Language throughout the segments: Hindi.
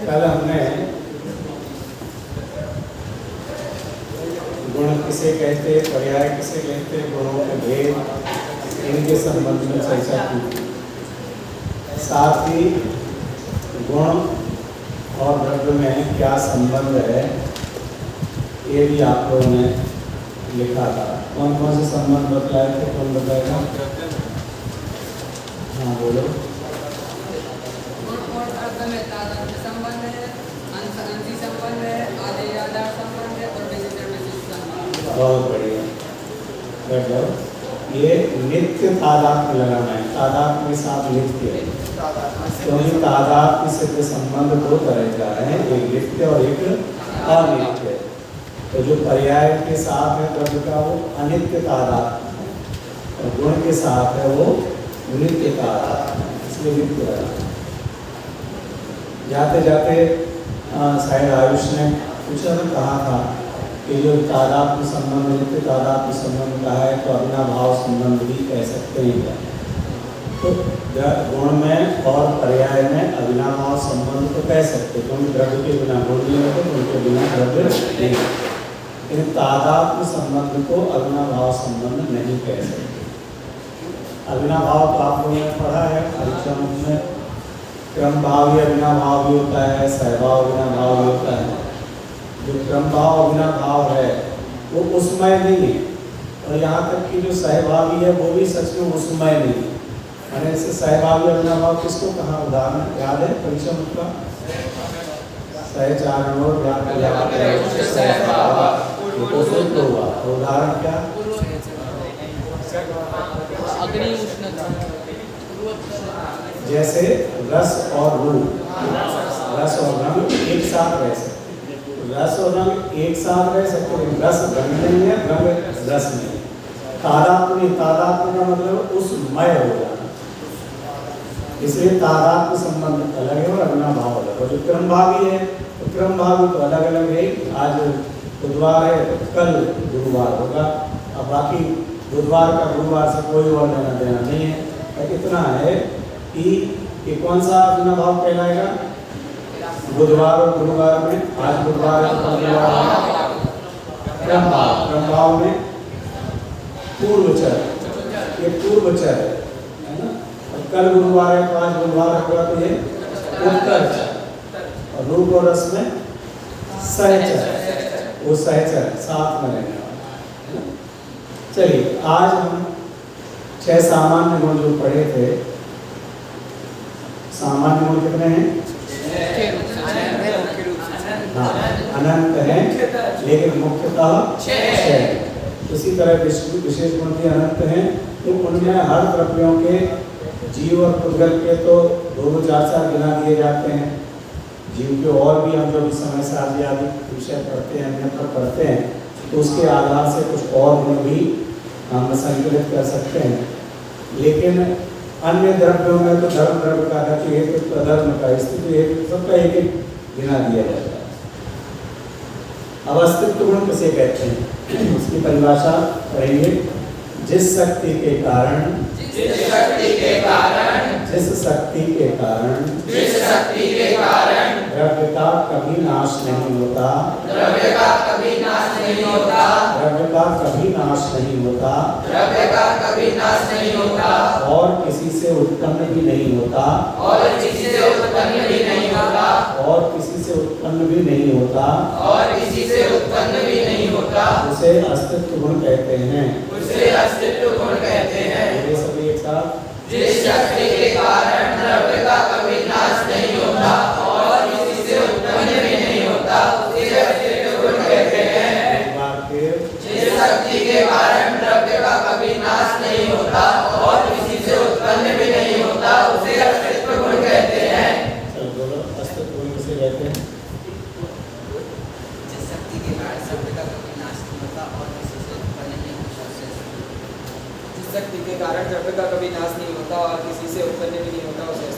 कल हमने गुण किसे कहते, पर्याय किसे कहते, गुणों के भेद, इनके संबंध में चर्चा की। साथ ही गुण और द्रव्य में क्या संबंध है ये भी आप लोगों ने लिखा था। कौन कौन से संबंध बतलाए थे, कौन बताएगा? हाँ बोलो। बहुत बढ़िया, बैठ जाओ। ये नित्य तादात्म्य लगाना है, तादात्म्य के साथ नित्य है, क्योंकि तादात्म्य से संबंध दो तरह का है, एक नित्य और एक अनित्य। तो जो पर्याय के साथ है द्रव्य का वो अनित्य तादात्म्य है, और गुण के साथ है वो नित्य तादात्म्य है, इसलिए नित्य लगाना। जाते जाते शायद आयुष ने पूछा था, कहा था कि जो तादात्म्य संबंध, नित्य तादात्म्य संबंध का है तो अविनाभाव संबंध भी कह सकते हैं। तो गुण में और पर्याय में अविनाभाव संबंध तो कह सकते, क्योंकि द्रव्य के बिना गुण नहीं होते, उनके बिना द्रव्य नहीं। लेकिन तादात्म्य संबंध को अविनाभाव संबंध नहीं कह सकते। अविनाभाव तो आप लोगों ने पढ़ा है परीक्षा में, क्रम भाव भी अविनाभाव भी होता है, सहभाव अविनाभाव भी होता है। जो क्रम भाव अविनाभाव है वो उसमय नहीं है, और यहाँ तक कि जो सहभावी है वो भी सच में उसमय नहीं है। मैंने इससे सहभावी अविनाभाव किसको कहा, उदाहरण याद है परीक्षा में का? सहचारण और उदाहरण क्या? जैसे रस और रूप, रस और रंग एक साथ रह सकते, रस और रंग एक साथ रह सकते हैं, रस रंग नहीं है, रंग रस नहीं है। तादात्म्य, तादात्म्य का मतलब उसमय हो जाना, इसलिए तादात्म्य संबंध अलग है और अविनाभाव अलग। और जो क्रम भावी है तो क्रम भावी तो अलग अलग है। आज बुधवार है तो कल गुरुवार होगा, अब बाकी बुधवार का गुरुवार से कोई और लेना देना नहीं है। तो इतना है कि कौन सा अविनाभाव कहलाएगा? बुधवार और गुरुवार में, आज बुधवार है तो गुरुवार क्रम भाव, क्रम भाव में पूर्वचर, ये पूर्वचर है ना। और कल गुरुवार है तो आज बुधवार होगा तो ये उत्तरचर, और रूप और रस में सहचर, वो सहचर साथ में रहने वाला। चलिए आज हम 6 सामान्य गुण जो पढ़े थे, सामान्य गुण कितने हैं? हाँ, अनंत है, लेकिन मुख्यतः 6। इसी तरह विशेष गुण भी अनंत हैं, तो उनमें हर द्रव्यों के जीव और पुद्गल के तो 2 4 गिना दिए जाते हैं। जीव के और भी हम जो भी समय सारणी आदि विषय पढ़ते हैं, अन्यत्र पढ़ते हैं, तो उसके आधार से कुछ और गुण भी हम संकलित कर सकते हैं। लेकिन अन्य द्रव्यों में तो धर्म द्रव्य का गति हेतु धर्म का स्थिति हेतु सबका एक एक गिना दिया जाता है। अब अस्तित्व गुण किसे कहते हैं उसकी परिभाषा करेंगे। जिस शक्ति के कारण द्रव्य का कभी नाश नहीं होता, और किसी से उत्पन्न भी नहीं होता, उसे अस्तित्व गुण कहते हैं। ये सभी एक साथ। जिस शक्ति के कारण द्रव्य का कभी नाश नहीं होता और किसी से उत्पन्न भी नहीं होता उसे अस्तित्व गुण कहते हैं। एक बार फिर। जिस शक्ति के कारण द्रव्य का कभी नाश नहीं होता और किसी से उत्पन्न भी नहीं होता उसे अस्तित्व गुण कहते हैं। चलो बोलो, अस्तित्व गुण किसे कहते हैं? जिस शक्ति के कारण द्रव्य का कभी नाश नहीं होता और किसी से उत्पन्न नहीं होता उसे जिस शक्ति के कारण द्रव्य का कभी नाश नहीं होता और किसी से उत्पन्न भी नहीं होता उसे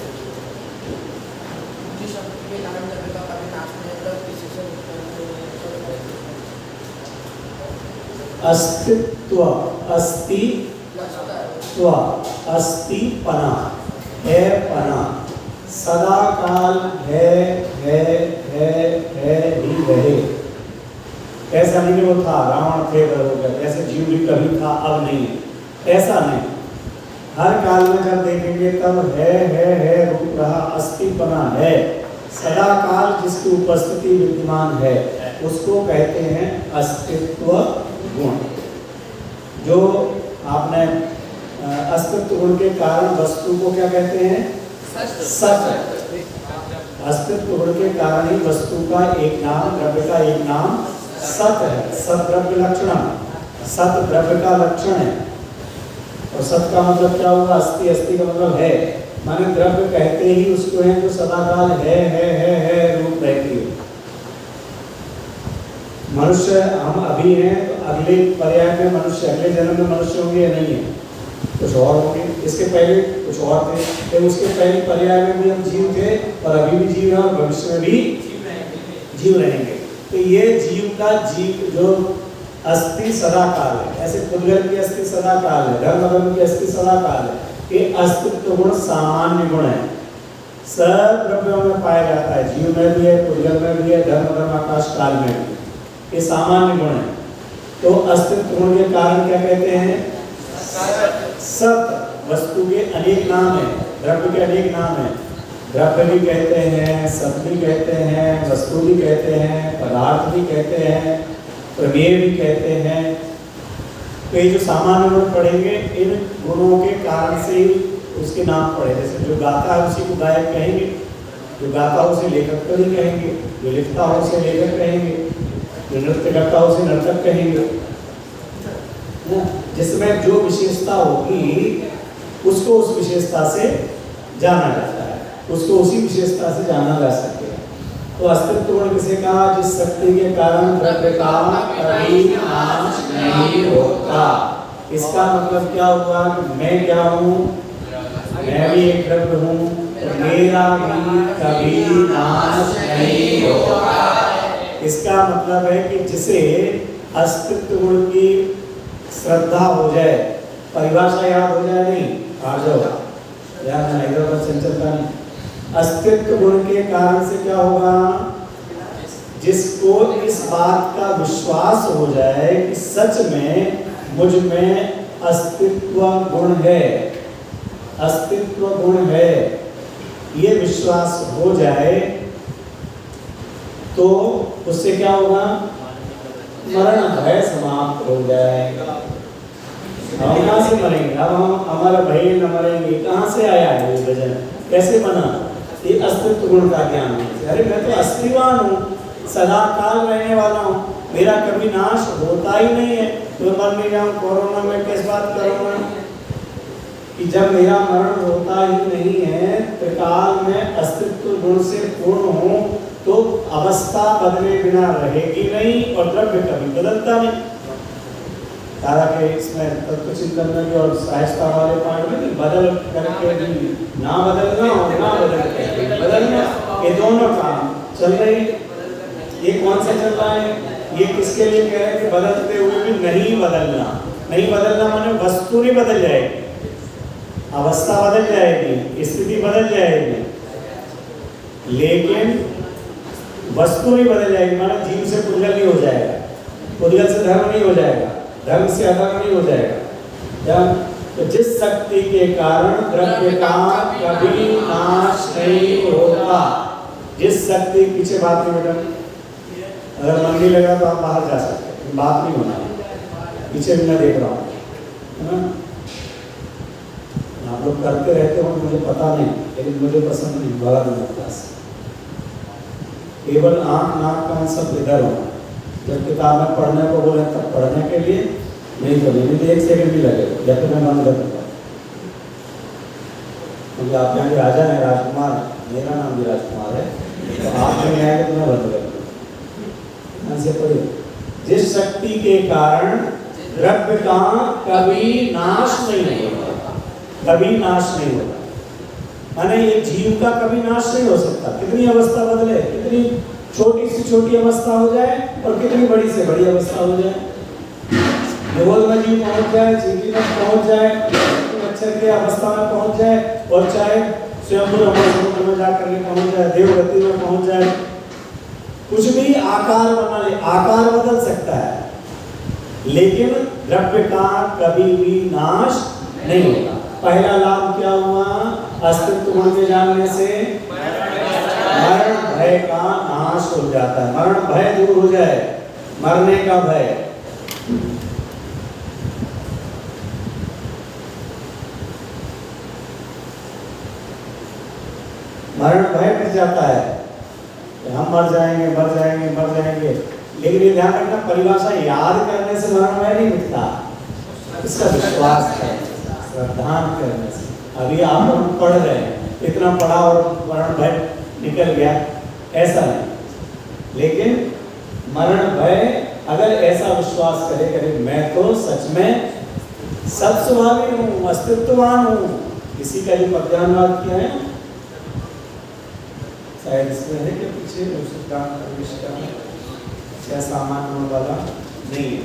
जिस शक्ति के कारण द्रव्य का कभी नाश नहीं होता और किसी से उत्पन्न नहीं होता। अस्तित्व, अस्तिपना है, पना सदा काल है ही रहे। ऐसा नहीं कि वो था रावण थे हो गया, ऐसे जीव भी कभी था अब नहीं है, ऐसा नहीं। हर काल में जब देखेंगे तब है रूप रहा, अस्तिपना है, सदा काल जिसकी उपस्थिति विद्यमान है उसको कहते हैं अस्तित्व गुण। जो आपने अस्तित्व गुण के कारण वस्तु को क्या कहते हैं? सत। अस्तित्व गुण के कारण ही वस्तु का एक नाम, द्रव्य का एक नाम सत है। सत द्रव्य लक्षण, सत द्रव्य का लक्षण है। और सत का मतलब क्या हुआ? अस्थि, अस्थि का मतलब है, माने द्रव्य कहते ही उसको है जो सदाकाल है रूप रहती है। मनुष्य हम अभी हैं तो अगले पर्याय में मनुष्य, अगले जन्म में मनुष्य होंगे या नहीं है? कुछ और होंगे, इसके पहले कुछ और थे, तो उसके पहले पर्याय में भी हम जीव थे और अभी भी जीव हैं और भविष्य में भी जीव रहेंगे। तो ये जीव का जीव जो अस्थि सदा काल है, ऐसे पुद्गल की अस्थि सदा काल है, धर्म की अस्थि सदा काल है। ये अस्तित्व गुण सामान्य गुण है, सब द्रव्यों में पाया जाता है, जीव में भी है, पुद्गल में भी है, धर्म आकाश काल में भी, ये सामान्य गुण है। तो अस्तित्व गुण के कारण क्या कहते हैं? सत। वस्तु के अनेक नाम है, द्रव्य के अनेक नाम है, द्रव्य भी कहते हैं, सत भी कहते हैं, वस्तु भी कहते हैं, पदार्थ भी कहते हैं, प्रमेय भी कहते हैं। तो ये जो सामान्य गुण पढ़ेंगे इन गुणों के कारण से ही उसके नाम पड़े। जैसे जो गाता है उसी को गायक कहेंगे, जो गाता है उसे लेखक कवि कहेंगे, जो लिखता है उसे लेखक कहेंगे, जो नृत्य करता है उसे नर्तक कहेंगे। जिसमें जो विशेषता होगी उसको उस विशेषता से जाना जाता है, उसको उसी विशेषता से जाना जा सकेगा। तो अस्तित्व गुण किसे कहा? जिस शक्ति के कारण द्रव्य का कभी नाश नहीं होता। इसका मतलब क्या हुआ कि मैं क्या हूँ? मैं भी एक द्रव्य हूँ, तो मेरा भी कभी नाश नहीं होता। इसका मतलब है कि जिसे अस्तित्व गुण की श्रद्धा हो जाए, परिभाषा याद हो जाए, नहीं आ जाओ याद नहीं, इधर चंचलता नहीं। अस्तित्व गुण के कारण से क्या होगा? जिसको इस बात का विश्वास हो जाए कि सच में मुझ में अस्तित्व गुण है, अस्तित्व गुण है, ये विश्वास हो जाए तो उससे क्या होगा? मरण भय समाप्त हो जाएगा। हम कहाँ से मरेंगे? अब हम हमारा भय न मरेंगे, कहाँ से आया है ये वजन? कैसे बना? ये अस्तित्व गुण का ज्ञान है। अरे मैं तो अस्तिवान हूँ, सदा काल रहने वाला हूँ, मेरा कभी नाश होता ही नहीं है, तो मर नहीं जाऊँ कोरोना में, किस बात करूँगा? कि जब मेरा मरण होता ही नहीं है, त्रिकाल में अस्तित्व गुण से पूर्ण हूँ, तो अवस्था बदले बिना रहेगी नहीं और द्रव्य कभी बदलता नहीं। तारा के इसमें तत्व चिंतन में भी और सहजता वाले पॉइंट में भी बदल करके भी ना बदलना और ना बदल करके बदलना, ये दोनों काम चल रहे हैं। ये कौन सा चल रहा है? ये किसके लिए कह रहे हैं कि बदलते हुए भी नहीं बदलना। नहीं बदलना माने वस्तु नहीं बदल जाएगी, अवस्था बदल जाएगी, स्थिति बदल जाएगी, लेकिन वस्तु नहीं बदल जाएगी। माने जीव से पुद्गल नहीं हो जाएगा, पुद्गल से धर्म नहीं हो जाएगा, धर्म से अधर्म नहीं हो जाएगा। तो जिस शक्ति के कारण द्रव्य का कभी नाश नहीं होता, जिस शक्ति, पीछे बात नहीं बेटा, अगर मन नहीं लगा तो आप बाहर जा सकते हैं, बात नहीं होना, पीछे भी मैं देख रहा हूँ, है ना। आप लोग करते रहते हो मुझे पता नहीं, लेकिन मुझे पसंद नहीं, बड़ा दूर क्लास केवल आँख नाक कान सब इधर होना। जब किताब में पढ़ने को बोले तब पढ़ने के लिए, नहीं तो नहीं, तो 1 सेकंड भी लगेगा जब तक मैं बंद कर दूँगा। क्योंकि आप यहाँ के राजा हैं, राजकुमार, मेरा नाम भी राजकुमार है, तो आप नहीं आएगा तो मैं बंद कर दूँगा। से पढ़िए, जिस शक्ति के कारण द्रव्य का कभी नाश नहीं होता, कभी नाश नहीं होता, माने ये जीव का कभी नाश नहीं हो सकता। कितनी अवस्था बदले, कितनी छोटी से छोटी अवस्था हो जाए और कितनी बड़ी से बड़ी अवस्था हो जाए, निवल में जीव पहुंच जाए, चीटी में पहुंच जाए, मच्छर की अवस्था में पहुंच जाए, और चाहे स्वयं समुद्र में जाकर के पहुंच जाए, देवगति में पहुंच जाए, कुछ भी आकार बना ले, आकार बदल सकता है, लेकिन द्रव्य का कभी भी नाश नहीं होता। पहला लाभ क्या हुआ? अस्तित्व गुण के जानने से मरण भय का नाश हो जाता है, मरण भय दूर हो जाए, मरने का भय। मरण भय मिट जाता है, हम मर जाएंगे मर जाएंगे मर जाएंगे, लेकिन ये ध्यान रखना परिभाषा याद करने से मरण भय नहीं मिटता, इसका विश्वास है, श्रद्धान करने से। अभी आप हम पढ़ रहे हैं, इतना पढ़ा और मरण भय निकल गया, ऐसा नहीं। लेकिन मरण भय अगर ऐसा विश्वास करे करे मैं तो सच में सब स्वाभाविक हूँ, अस्तित्ववान हूँ, किसी का जो प्रज्ञानवाद किया है शायद इसमें है कि पीछे छह सामान्य गुणों वाला नहीं है,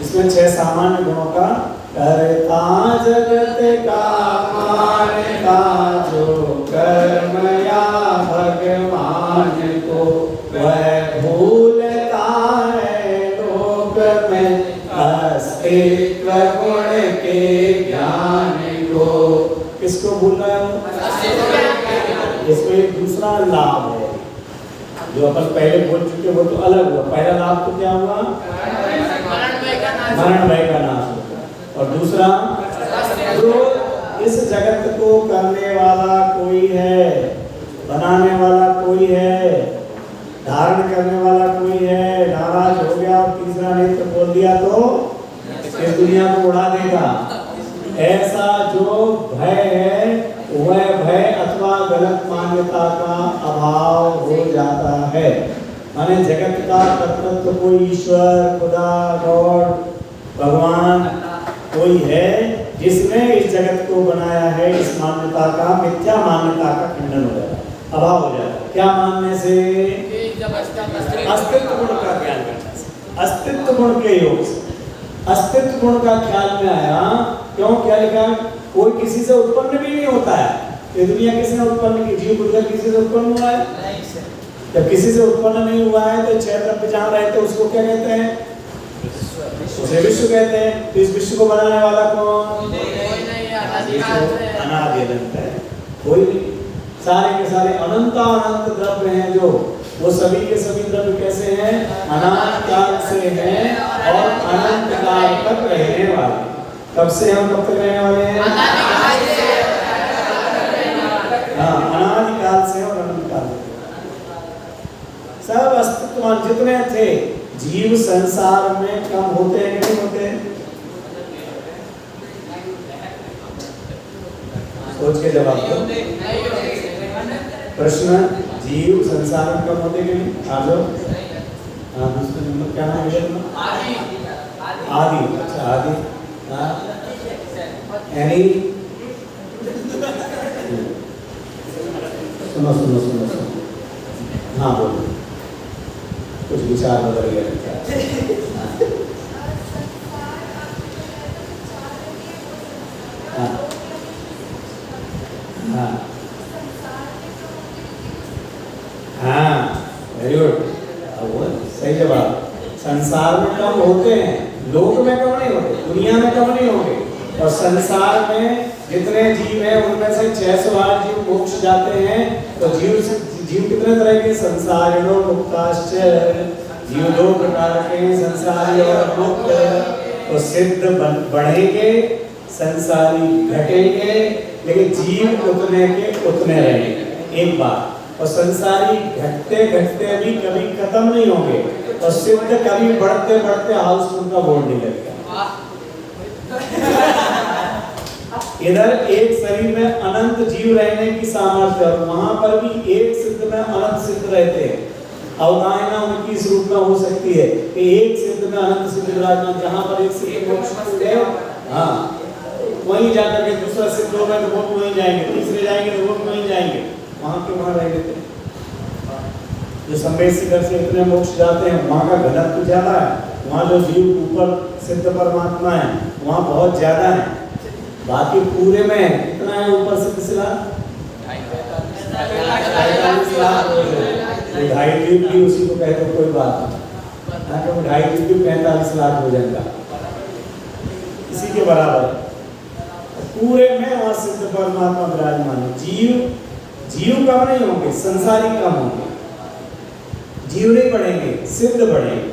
इसमें 6 सामान्य गुणों का करता जगत का मानता जो कर्म या भगवान को वह भूलता है लोक में अस्तित्व गुण के ज्ञान को। किसको भूल रहा है? इसमें एक दूसरा लाभ है जो अपन पहले बोल चुके, वो तो अलग हुआ। पहला लाभ तो क्या हुआ? मरण भय का नाश होता है। और दूसरा, जो इस जगत को करने वाला कोई है, बनाने वाला कोई है, धारण करने वाला कोई है, नाराज हो गया और तीसरा नेत्र खोल दिया तो इस दुनिया को उड़ा देगा, ऐसा जो भय है वह भय अथवा गलत मान्यता का अभाव हो जाता है। माने जगत का कर्तृत्व कोई ईश्वर, खुदा, गॉड, भगवान कोई है जिसने इस जगत को बनाया है, इस मान्यता का, मिथ्या मान्यता का खंडन हो जाता है, अभाव हो जाता है। क्या मानने से? अस्तित्व गुण का ख्याल करने से, अस्तित्व गुण के योग से। अस्तित्व गुण का ख्याल में आया, क्यों? क्या लिखा? कोई किसी से उत्पन्न भी नहीं होता है। ये दुनिया किसने उत्पन्न की? जीव बुद्ध किसी से उत्पन्न हुआ है? जब किसी से उत्पन्न नहीं हुआ है तो 6 द्रव्य जहाँ रहते हैं उसको क्या कहते हैं? उसे विश्व कहते हैं। तो इस विश्व को बनाने वाला कौन? अनादि अनंत है, कोई नहीं। सारे के सारे अनंत अनंत द्रव्य हैं, जो वो सभी के सभी द्रव्य कैसे हैं? अनंत काल से हैं और अनंत काल तक रहने वाले। कब से हम कब तक रहने वाले हैं? हाँ, अनादि काल से और अनंत काल तक सब अस्तित्ववान जितने थे। जीव संसार में कम होते हैं कि नहीं होते? सोच के जवाब दो। प्रश्न, जीव संसार में कम होते कि नहीं? आ जाओ। हाँ, दूसरा नंबर क्या नाम है तुम्हारा? आदि। अच्छा आदि। हाँ एनी सुनो सुनो सुनो सुनो। हाँ बोलो, कुछ विचार बदल गए। हाँ हाँ हाँ वेरी गुड, सही जवाब। संसार में कम होते हैं, लोक में कम नहीं होते, दुनिया में कम नहीं होंगे। और संसार में जितने जीव हैं उनमें से 608 जीव मोक्ष जाते हैं। तो जीव कितने तरह के? संसारिणो मुक्ताश्च, जीव दो प्रकार के, संसारी और मुक्त। तो सिद्ध बढ़ेंगे, संसारी घटेंगे, लेकिन जीव उतने के उतने रहेंगे। एक बात। और संसारी घटते घटते भी कभी खत्म नहीं होंगे, और सिद्ध कभी बढ़ते बढ़ते हाउसफुल का बोर्ड नहीं लगेगा। इधर एक शरीर में अनंत जीव रहने की सामर्थ्य, और वहां पर भी एक सिद्ध में अनंत सिद्ध रहते हैं। अवगाहना उनकी इस रूप में हो सकती है कि एक सिद्ध में अनंत सिद्ध विराजमान, जहां पर एक सिद्ध मोक्ष है, हाँ वहीं जाकर के दूसरा सिद्ध होगा तो वो भी वहीं जाएंगे, तीसरे जाएंगे तो वो भी वहीं जाएंगे, वहां के वहां रह लेते हैं। जो संवेद शिखर से इतने मोक्ष जाते हैं वहां का घनत्व ज्यादा है, वहां जो जीव ऊपर सिद्ध परमात्मा है वहां बहुत ज्यादा है। बाकी पूरे में कितना है ऊपर सिद्ध शिला? 45 लाख। 2.5 द्वीप भी उसी को कहे तो कोई बात नहीं, 2.5 द्वीप 45 लाख हो जाएगा, इसी के बराबर पूरे में वहां सिद्ध परमात्मा विराजमान है। जीव कम नहीं होंगे, संसारी कम होंगे, जीव नहीं बढ़ेंगे, सिद्ध बढ़ेंगे,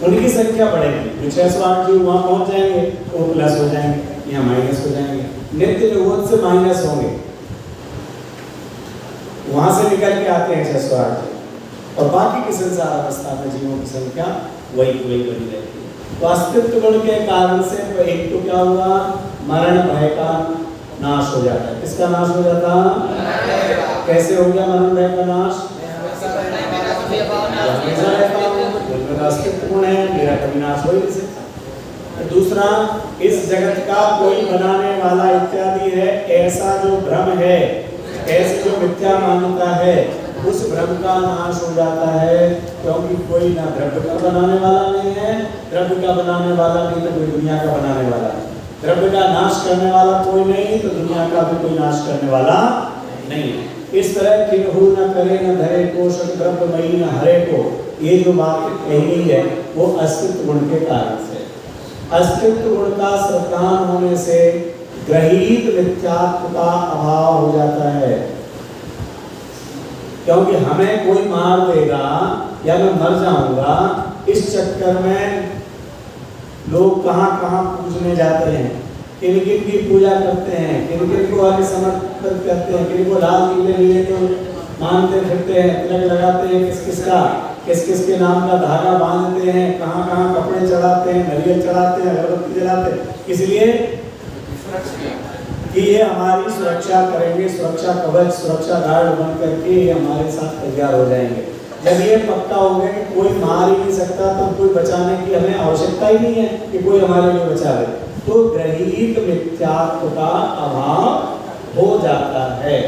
उनकी संख्या बढ़ेगी। जो 608 जीव वहां पहुंच जाएंगे वो प्लस हो जाएंगे, यहाँ माइनस हो जाएंगे, नित्य निरोध से माइनस होंगे, वहां से निकल के आते हैं 608। और बाकी की संसार अवस्था में जीवों की संख्या वही बनी रहती है। तो अस्तित्व गुण के कारण से एक तो क्या हुआ? मरण भय का नाश हो जाता है। किसका नाश हो जाता? कैसे हो गया मरण भय का नाश? अस्तित्व गुण है, मेरा कभी नाश हो ही नहीं सकता। दूसरा, इस जगत का कोई बनाने वाला इत्यादि है, ऐसा जो भ्रम है, ऐसी जो मिथ्या मान्यता है, उस भ्रम का नाश हो जाता है। क्योंकि कोई ना द्रव्य का बनाने वाला नहीं है, द्रव्य का बनाने वाला नहीं तो कोई दुनिया का बनाने वाला है, द्रव्य का नाश करने वाला कोई नहीं तो दुनिया का भी कोई नाश करने वाला नहीं है। इस तरह किन्हू न करे न धरे को शक द्रव्यमयी न हरे को, ये जो बात कही है वो अस्तित्व गुण के कारण से। अस्तित्व गुण का श्रद्धान होने से ग्रहीत मिथ्यात्व का अभाव हो जाता है। क्योंकि हमें कोई मार देगा या मैं मर जाऊंगा, इस चक्कर में लोग कहां कहां पूजने जाते हैं, किन किन की पूजा करते हैं, किन किन को आगे समर्पित करते हैं, किन को लाल नीले नीले को मानते फिरते हैं, तिलक लगाते हैं, किस किस के नाम का धागा बांधते हैं, कहां कहां कपड़े चढ़ाते हैं, नारियल चढ़ाते हैं, अगरबत्ती जलाते हैं, इसलिए कि ये हमारी सुरक्षा करेंगे, सुरक्षा कवच, सुरक्षा गार्ड बन करके ये हमारे साथ तैयार हो जाएंगे। जब ये पक्का हो गया कि कोई मार ही नहीं सकता तो कोई बचाने की हमें आवश्यकता ही नहीं है कि कोई हमारे लिए बचावे, तो ग्रहीत मिथ्यात्व का अभाव हो जाता है।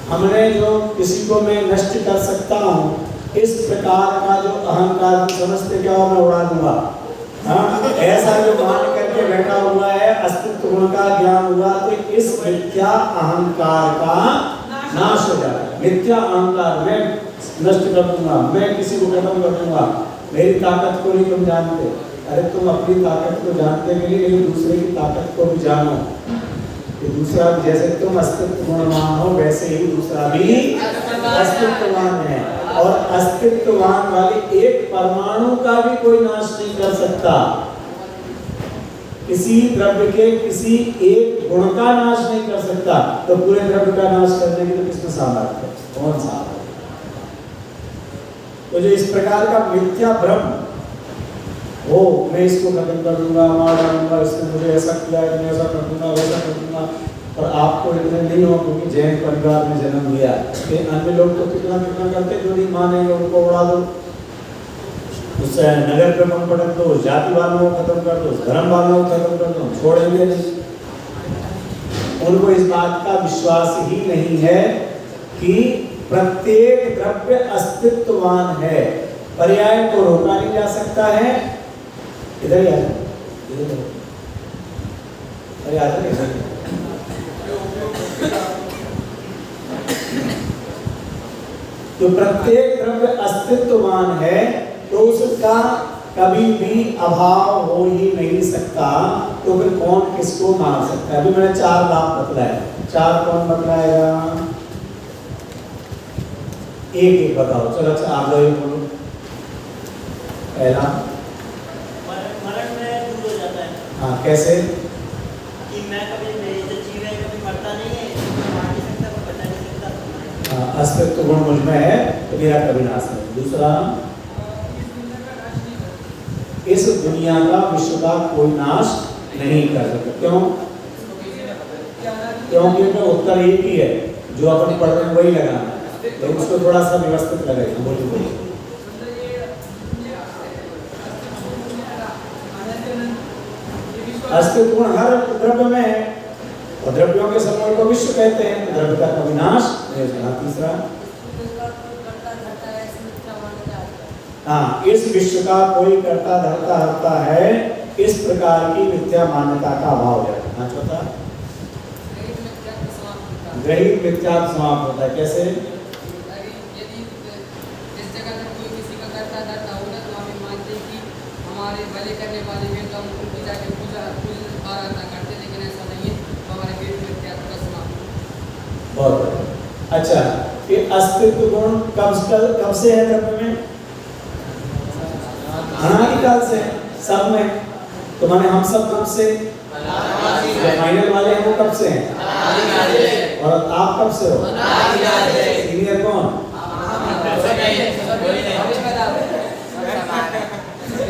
हमने जो किसी को मैं नष्ट कर सकता हूँ, इस प्रकार का जो अहंकार समझते क्या मैं उड़ा दूंगा, हाँ ऐसा जो मान करके बैठा हुआ है, अस्तित्व गुण का ज्ञान हुआ तो इस मिथ्या अहंकार का नाश हो जाता है। मिथ्या अहंकार मैं नष्ट कर दूंगा, मैं किसी को खत्म कर दूंगा, मेरी ताकत को नहीं तुम जानते। अरे तुम अपनी ताकत को जानते भी नहीं, लेकिन दूसरे की ताकत को भी जानो कि दूसरा जैसे तुम अस्तित्ववान हो वैसे ही दूसरा भी अस्तित्ववान है, और अस्तित्ववान वाले एक परमाणु का भी कोई नाश नहीं कर सकता। किसी द्रव्य के किसी एक गुण का नाश नहीं कर सकता, तो पूरे द्रव्य का नाश करने के लिए किसमें सामर्थ्य है? कौन सा? तो जो इस प्रकार का मिथ्या भ्रम हो, मैं इसको खत्म कर दूंगा, मार डालूंगा, इसने मुझे ऐसा किया, मैं ऐसा कर दूंगा, वैसा कर दूंगा, और आपको इतने नहीं हो क्योंकि जैन परिवार में जन्म लिया। ये अन्य लोग तो कितना कितना करते, जो नहीं मानेंगे उनको उड़ा दो, उससे नगर क्रमण पटक दो, जाति वालों को खत्म कर दो, धर्म वालों को खत्म कर दो, छोड़ेंगे नहीं। उनको इस बात का विश्वास ही नहीं है कि प्रत्येक द्रव्य अस्तित्ववान है, पर्याय को रोका नहीं जा सकता है। इधर ही आ जाओ, इधर अरे आ जाओ। तो प्रत्येक द्रव्य अस्तित्ववान है तो उसका कभी भी अभाव हो ही नहीं सकता, तो फिर कौन किसको मान सकता है? अभी मैंने 4 बात बतलाया, 4 कौन बतलाएगा? एक एक बताओ। चलो अच्छा आप लोग बोलो। पहला मरण में दूर हो जाता है। हाँ, कैसे? कि मैं कभी मेरी जो जीव है कभी मरता नहीं है, मार नहीं सकता, कोई बचा नहीं सकता। हाँ, अस्तित्व गुण मुझ में है तो मेरा कभी नाश नहीं। दूसरा, इस दुनिया का विश्व का कोई नाश नहीं कर सकता। क्यों? क्योंकि उनका उत्तर एक ही है, जो अपन पढ़ रहे हैं वही लगाना है, तो उसको थोड़ा सा व्यवस्थित लगेगा। बोलिए। अस्तित्व गुण हर द्रव्य में है और द्रव्यों के समूह को विश्व कहते हैं, तो द्रव्य का कभी नाश नहीं होता। तीसरा, हाँ, इस विश्व का कोई कर्ता धर्ता हरता है, इस प्रकार की मिथ्या मान्यता का अभाव है। हाँ, चौथा, ग्रहित मिथ्या समाप्त होता है। कैसे? यदि इस जगह में कोई किसी का कर्ता धर्ता होगा तो हम मानते हैं कि हमारे भले करने वाले वे तो हम उनकी जाके पूजा आराधना करते, लेकिन ऐसा नहीं है, तो हमारे ग्रहित मिथ्या का समाप्त। बहुत अच्छा। ये अस्तित्व गुण कब से है द्रव्य में? अनादिकाल से, सब में। तो माने हम सब कब से? फाइनल वाले हैं वो कब से हैं? और आप कब से हो? सीनियर कौन?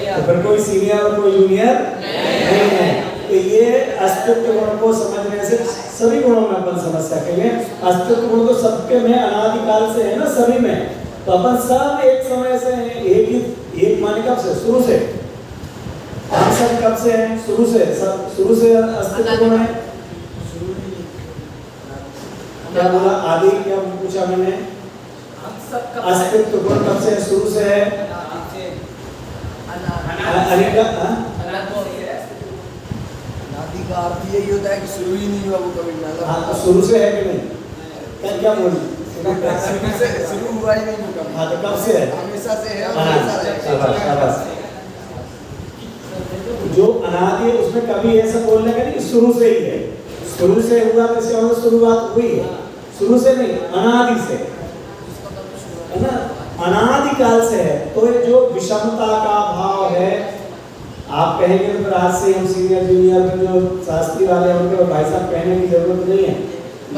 तो फिर कोई सीनियर और कोई जूनियर नहीं है। तो ये अस्तित्व गुण को समझने से सभी गुणों में अपन समझ सकेंगे। अस्तित्व गुण तो सबके में अनादिकाल से है ना, सभी में। तो अपन सब एक समय से हैं, एक माने कब से? शुरू से। हम सब कब से हैं? शुरू से। सब शुरू से अस्तित्व गुण है। क्या बोला? आदि क्या पूछा मैंने? अस्तित्व गुण कब से? शुरू से है। का अर्थ यही होता है कि शुरू ही नहीं हुआ वो कभी ना। हाँ, तो शुरू से है कि नहीं? क्या बोली? शुरू हुआ ही नहीं होगा। हाँ, तो कब से है? हमेशा से है, हमेशा रहेगा। जो अनादि है उसमें कभी ऐसा बोलने का नहीं, शुरू से ही है। शुरू से हुआ तो इसका मतलब शुरुआत हुई है, शुरू से नहीं, अनादि से है ना, अनादिकाल से है। तो ये जो विषमता का भाव है, आप कहेंगे तो फिर आज से हम सीनियर जूनियर में जो शास्त्री वाले हैं उनके भाई साहब कहने की जरूरत नहीं है।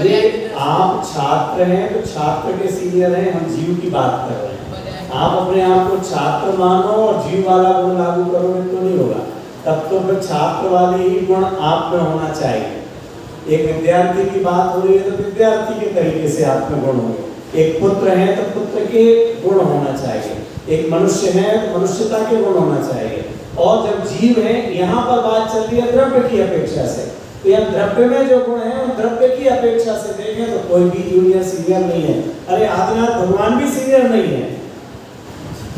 ये आप छात्र हैं तो छात्र के सीनियर हैं, हम जीव की बात कर रहे हैं। आप अपने आप को छात्र मानो और जीव वाला गुण लागू करोगे तो नहीं होगा। तब तो फिर छात्र वाले ही गुण आप में होना चाहिए। एक विद्यार्थी की बात हो रही है तो विद्यार्थी के तरीके से आप में गुण होंगे। एक पुत्र है तो पुत्र के गुण होना चाहिए। एक मनुष्य है तो मनुष्यता के गुण होना चाहिए। और जब जीव है, यहाँ पर बात चल रही है द्रव्य की अपेक्षा से, तो यह द्रव्य में जो गुण है उन द्रव्य की अपेक्षा से देखें तो कोई भी जूनियर सीनियर नहीं है। अरे आदिनाथ भगवान भी सीनियर नहीं है।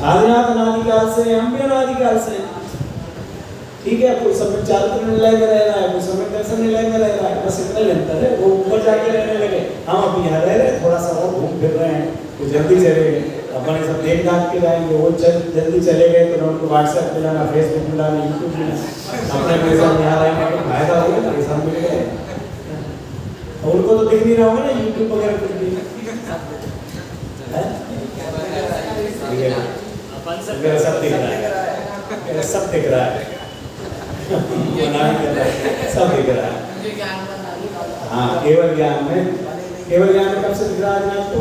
आदिनाथ अनादिकाल से, हम भी अनादिकाल से। ठीक है, कोई समय चारित्र निलय में रह रहा है, कोई समय दर्शन निलय में रह रहा है, बस इतना ही अंतर है। वो ऊपर जाके रहने लगे, हम अभी यहाँ रह रहे, थोड़ा सा और घूम फिर रहे हैं, तो जल्दी चले गए। अपन सब देख दाख के जाएंगे, वो जल्दी चले गए तो उनको व्हाट्सएप मिलाना, फेसबुक मिलाना, यूट्यूब मिलाना, अपने पैसा यहाँ रहेंगे तो फायदा होगा ना, पैसा मिल गए। और उनको तो दिख नहीं रहा होगा ना यूट्यूब वगैरह कुछ भी, सब दिख रहा है, सब दिख रहा है, सब दिख रहा है। हाँ, केवल ज्ञान में कब से दिख रहा है आपको?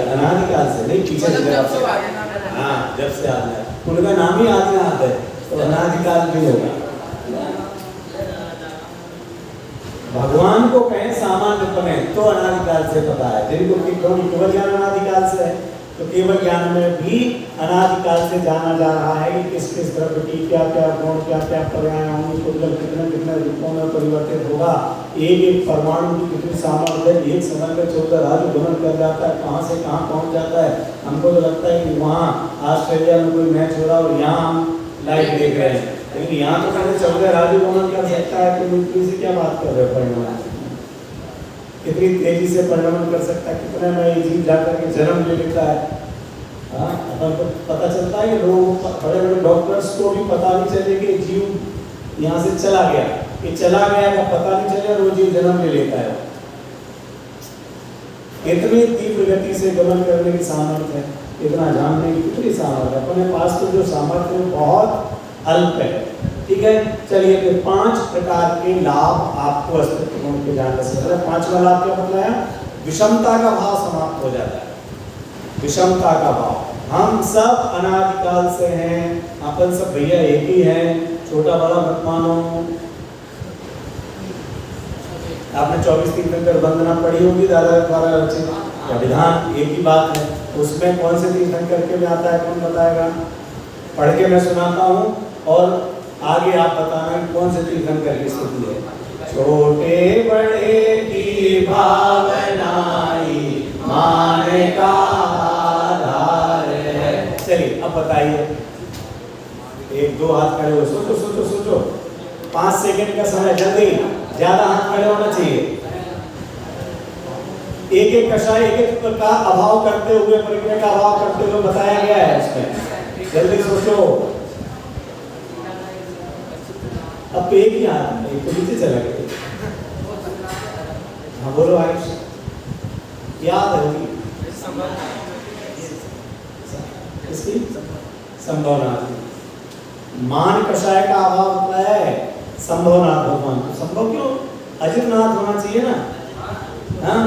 अनादिकाल से नहीं, पीछे दिख रहा है। हाँ, जब से आना है। उनका नाम ही आदिनाथ है, तो अनादिकाल भी होगा। भगवान को कहें सामान्यपने तो अनादिकाल से पता है, जिनको केवल ज्ञान अनादिकाल से है, तो केवल ज्ञान में भी अनादिकाल से जाना जा रहा है कि किस किस द्रव्य की क्या क्या गुण, क्या क्या पर्याय होंगे, कुल कितने कितने रूपों में परिवर्तित होगा, एक एक परमाणु की कितनी सामर्थ्य है, एक समय में 14 राज्य गमन कर जाता है, कहाँ से कहाँ पहुँच जाता है। हमको तो लगता है कि वहाँ ऑस्ट्रेलिया में कोई मैच हो रहा और यहाँ हम लाइव देख रहे हैं, लेकिन यहाँ तो पहले 14 राज्य गमन कर सकता है, तो मृत्यु से क्या बात कर रहे हो, परिणाम कितनी तेजी से परिणाम कर सकता है, कितने में ये जीव जाकर के जन्म ले लेता है। हाँ, अपन को पता चलता है कि लोग बड़े बड़े डॉक्टर्स को भी पता नहीं चले कि जीव यहाँ से चला गया, ये चला गया का पता नहीं चले और वो जीव जन्म ले लेता है। इतनी तीव्र गति से गमन करने की सामर्थ्य है, इतना जानने की कितनी सामर्थ्य है, अपने पास तो जो सामर्थ्य है बहुत अल्प है। ठीक है, चलिए फिर 5 प्रकार के लाभ आपको अस्तित्व गुण के जानने से पहले 5वां लाभ क्या बताया? विषमता का भाव समाप्त हो जाता है। विषमता का भाव, हम सब अनादिकाल से हैं, अपन सब भैया एक ही हैं, छोटा बड़ा मत मानो। आपने 24 तीर्थंकर वंदना पढ़ी होगी दादा द्वारा रचित, या विधान एक ही बात है, उसमें कौन से तीर्थंकर के में आता है, कौन बताएगा? पढ़ के मैं सुनाता हूँ और आगे आप बताना कौन से तीर्थंकर की स्तुति है। छोटे बड़े की भावनाई मान का आधार है। चलिए अब बताइए, 1-2 हाथ खड़े हो, सोचो सोचो सोचो, 5 सेकंड का समय, जल्दी, ज्यादा हाथ खड़े होना चाहिए। एक एक कषाय एक एक का अभाव करते हुए, परिक्रम का अभाव करते हुए बताया गया है उसमें, जल्दी सोचो। अब एक ही हाथ है, एक तो नीचे चला गया। हाँ बोलो आयुष, याद होगी इसकी संभवनाथ। मान कषाय का अभाव होता है संभवनाथ भगवान, तो संभव क्यों? अजितनाथ होना चाहिए ना। हाँ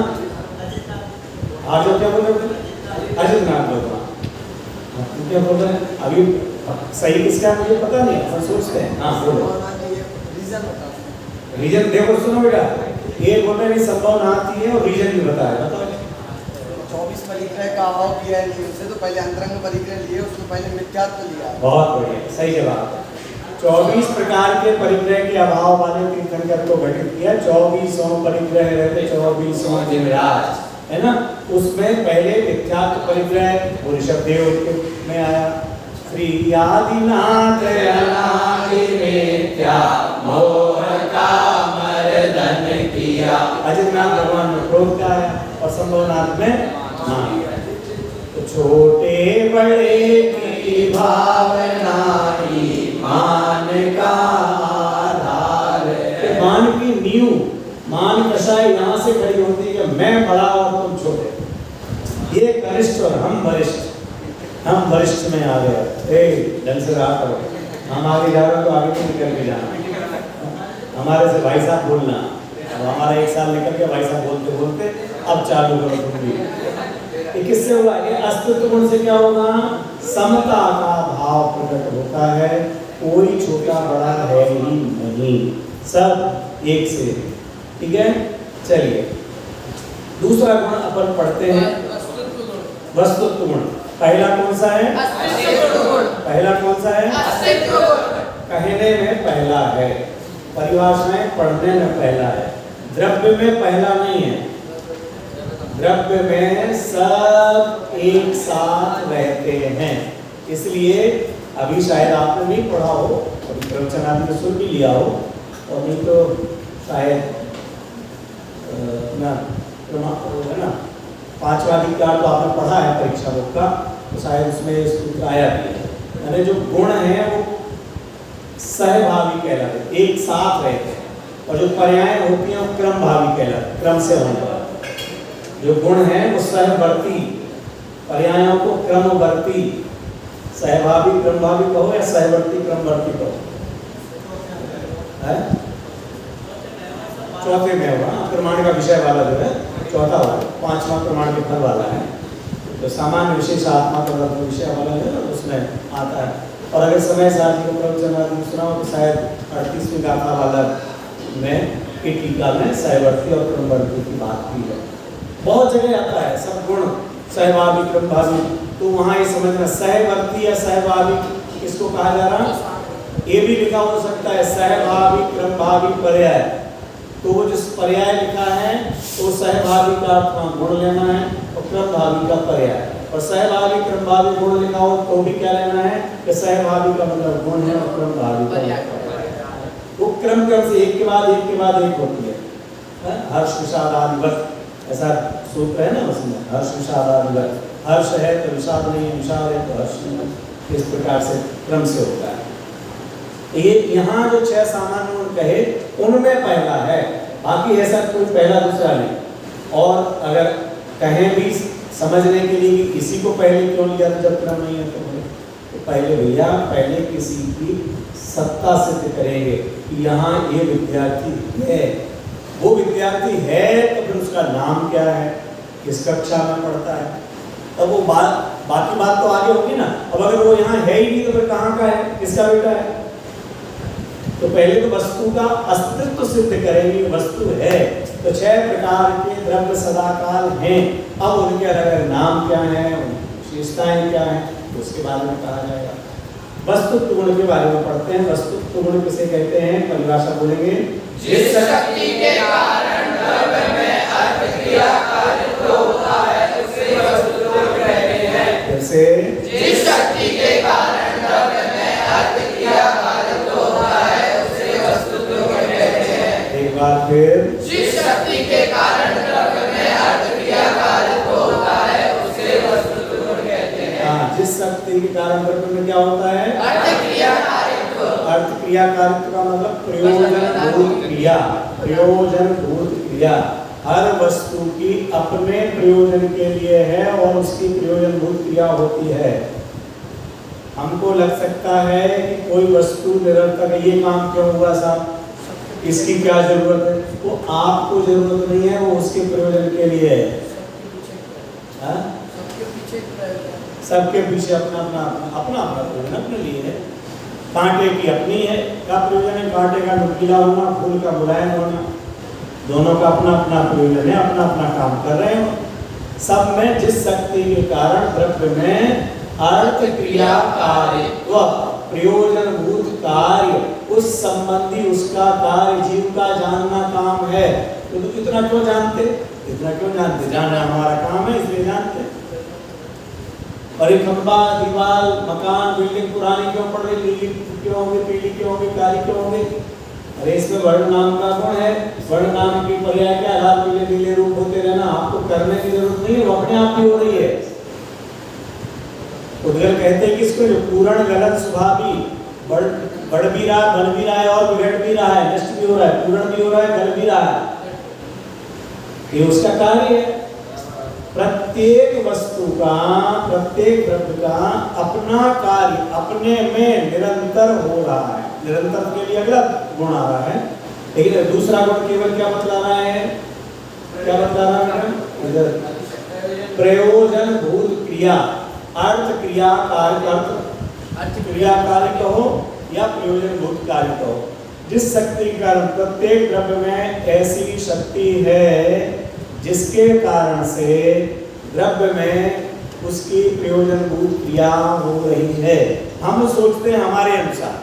आज क्या बोल रहे थे? अजितनाथ भगवान, क्या बोल रहे हैं अभी? सही किसका मुझे पता नहीं, हम सोचते हैं। हाँ बोलो, रीजन देखो, सुनो बेटा, ये बोल रहे संभवनाथ ही है और रीजन भी बताया, बताओ। 24 परिक्रय का अभाव किया है, उससे तो पहले अंतरंग परिक्रय लिए, उससे पहले मिथ्यात्व लिया। बहुत बढ़िया, सही जवाब। 24 प्रकार के परिक्रय के अभाव वाले तीर्थंकर को गठित किया। 24 परिक्रय रहते, 24 दिन राज, है ना। उसमें पहले मिथ्यात्व परिक्रय वो ऋषभदेव में आया। श्री आदिनाथ अनादि मिथ्या मोह का मर्दन किया। अजितनाथ भगवान में क्रोध का आया और संभवनाथ में मान। तो छोटे बड़े की भावना ही मान का आधार है। मान की नींव, मान कषाय यहाँ से खड़ी होती है कि मैं बड़ा और तुम छोटे, ये कनिष्ठ और हम वरिष्ठ। हम वरिष्ठ में आ गए, ढंग से रहा करो, हम आगे जा रहे हो तो आगे तो निकल के जाना, हमारे से भाई साहब बोलना। अब हमारा 1 साल निकल गया, भाई साहब बोलते बोलते अब चालू करो तुम भी। ये किससे हुआ? ये अस्तित्व गुण से क्या होगा? समता का भाव प्रकट होता है, कोई छोटा बड़ा है ही नहीं, सब एक से। ठीक है, चलिए दूसरा गुण अपन पढ़ते हैं, वस्तुत्व गुण। पहला कौन सा है? पहला कौन सा है? कहने में पहला है, परिभाषाएं पढ़ने में पहला है, द्रव्य में पहला नहीं है। द्रव्य में सब एक साथ रहते हैं, इसलिए अभी शायद आपने नहीं पढ़ा हो, अभी प्रवचन आपने सुन भी लिया हो, और नहीं तो शायद है ना 5वां अधिकार तो आपने पढ़ा है परीक्षा बुक का, तो शायद उसमें सूत्र आया भी है। यानी जो गुण हैं वो सहभावी कहलाते, एक साथ रहते हैं, और जो पर्याय होती हैं वो क्रमभावी कहलाते, क्रम से होने वाला। जो गुण हैं वो सहवर्ती, पर्यायों को क्रमवर्ती, सहभावी क्रमभावी कहो या सहवर्ती क्रमवर्ती कहो, है चौथे में होगा। प्रमाण का विषय वाला जो है चौथा होगा, 5वां प्रमाण के फल वाला है। तो सामान्य विशेष आत्मा का विषय वाला है, उसमें आता है और अगर समय से आज को प्रवचन आदि सुनाओ तो शायद 38वीं गाथा वाला में की टीका में सहवर्ती और क्रमवर्ती की बात की है। बहुत जगह आता है सब गुण सहभावी क्रमभावी, तो वहाँ ये समझना सहवर्ती या सहभावी किसको कहा जा रहा है। ये भी लिखा हो सकता है सहभावी क्रमभावी पर्याय, तो वो जिस पर्याय लिखा है तो सहभावी का अपना गुण लेना है और क्रमभावी का पर्याय, और सहभावी क्रमभावी गुण लिखा हो तो भी क्या लेना है कि सहभावी का मतलब गुण है और क्रमभावी का वो क्रम से एक के बाद एक होती है। हर्ष विषाद आदिवत ऐसा सूत्र है ना उसमें, हर्ष विषाद आदिवत, हर्ष है तो विषाद नहीं, विषाद है तो हर्ष नहीं, इस प्रकार से क्रम से होता है। ये यहाँ जो 6 सामान्य गुण कहे उनमें पहला है, बाकी ऐसा कोई पहला दूसरा नहीं। और अगर कहें भी समझने के लिए कि इसी को पहले क्यों लिया जब क्रम नहीं है तो पहले भैया पहले किसी की सत्ता सिद्ध करेंगे कि यहाँ ये विद्यार्थी है, वो विद्यार्थी है तो फिर उसका नाम क्या है, किस कक्षा में पढ़ता है, तब वो बाकी बात तो आगे होगी ना। अब अगर वो यहाँ है ही नहीं तो फिर कहाँ का है, किसका बेटा है। तो पहले तो वस्तु का अस्तित्व सिद्ध करेंगे, वस्तु है तो 6 प्रकार के द्रव्य सदाकाल हैं। अब उनके अलग नाम क्या है, विशेषताएं क्या है, उसके बारे में कहा जाएगा। वस्तुत्व गुण के बारे में पढ़ते हैं। वस्तुत्व गुण किसे कहते हैं, परिभाषा बोलेंगे। जिस शक्ति के कारण द्रव्य में अर्थ क्रिया कार्य होता है उसे वस्तुत्व कहते हैं। जैसे जिस शक्ति के कारण द्रव्य में अर्थ क्रिया कार्य होता है उसे वस्तुत्व कहते हैं। एक बार फिर, जिस शक्ति के कारण द्रव्य में अर्थ क्रिया कार्य होता है उसे वस्तुत्व कहते हैं। हाँ, जिस शक्ति के कारण द्रव्य में क्या होता है, अर्थ क्रिया कार्य। अर्थ क्रिया कार्य का मतलब प्रयोजन भूत क्रिया, प्रयोजन भूत क्रिया हर वस्तु की अपने प्रयोजन के लिए है और उसकी प्रयोजन भूत क्रिया होती है। हमको लग सकता है कि कोई वस्तु निरर्थक है, ये काम क्यों हुआ साहब, इसकी क्या जरूरत है, वो आपको जरूरत नहीं है, वो उसके प्रयोजन के लिए है। सबके पीछे अपना प्रयोजन अपने लिए है। कांटे की अपनी है का प्रयोजन है, कांटे का नुकीला होना, फूल का मुलायम होना, दोनों का अपना अपना प्रयोजन है, अपना अपना काम कर रहे हो। सब में जिस शक्ति के कारण द्रव्य में अर्थ क्रिया कार्य व प्रयोजन भूत कार्य उस संबंधी उसका कार्य जीव का जानना काम है। तो इतना क्यों जानते, इतना क्यों जानते, जानना हमारा काम है इसलिए जानते। और एक खंबा, दीवार, मकान, बिल्डिंग पुरानी क्यों पड़ रही, नीली क्यों होगी, पीली क्यों होगी, काली क्यों होगी, अरे इसमें वर्ण नाम का गुण है। वर्ण नाम की पर्याय क्या, लाल पीले नीले रूप होते रहना, आपको करने की जरूरत नहीं है, वो अपने आप ही हो रही है। उधर कहते हैं कि इसको जो पूर्ण गलत स्वभावी बढ़ भी रहा है, बन भी रहा है और बिगड़ भी रहा है, नष्ट भी हो रहा है, पूर्ण भी हो रहा है, गल भी रहा है, ये उसका कार्य है। प्रत्येक वस्तु का, प्रत्येक द्रव्य का अपना कार्य अपने में निरंतर हो रहा है। निरंतर के लिए अगला गुण आ रहा है, लेकिन दूसरा गुण केवल क्या बतला रहा है, क्या बतला रहा है, इधर प्रयोजन भूत क्रिया, अर्थ क्रिया कार्य, अर्थ क्रिया कार्य कहो या प्रयोजन भूत कार्य कहो। जिस शक्ति के कारण प्रत्येक द्रव्य में ऐसी शक्ति है जिसके कारण से द्रव्य में उसकी प्रयोजन भूत क्रिया हो रही है। हम सोचते हैं हमारे अनुसार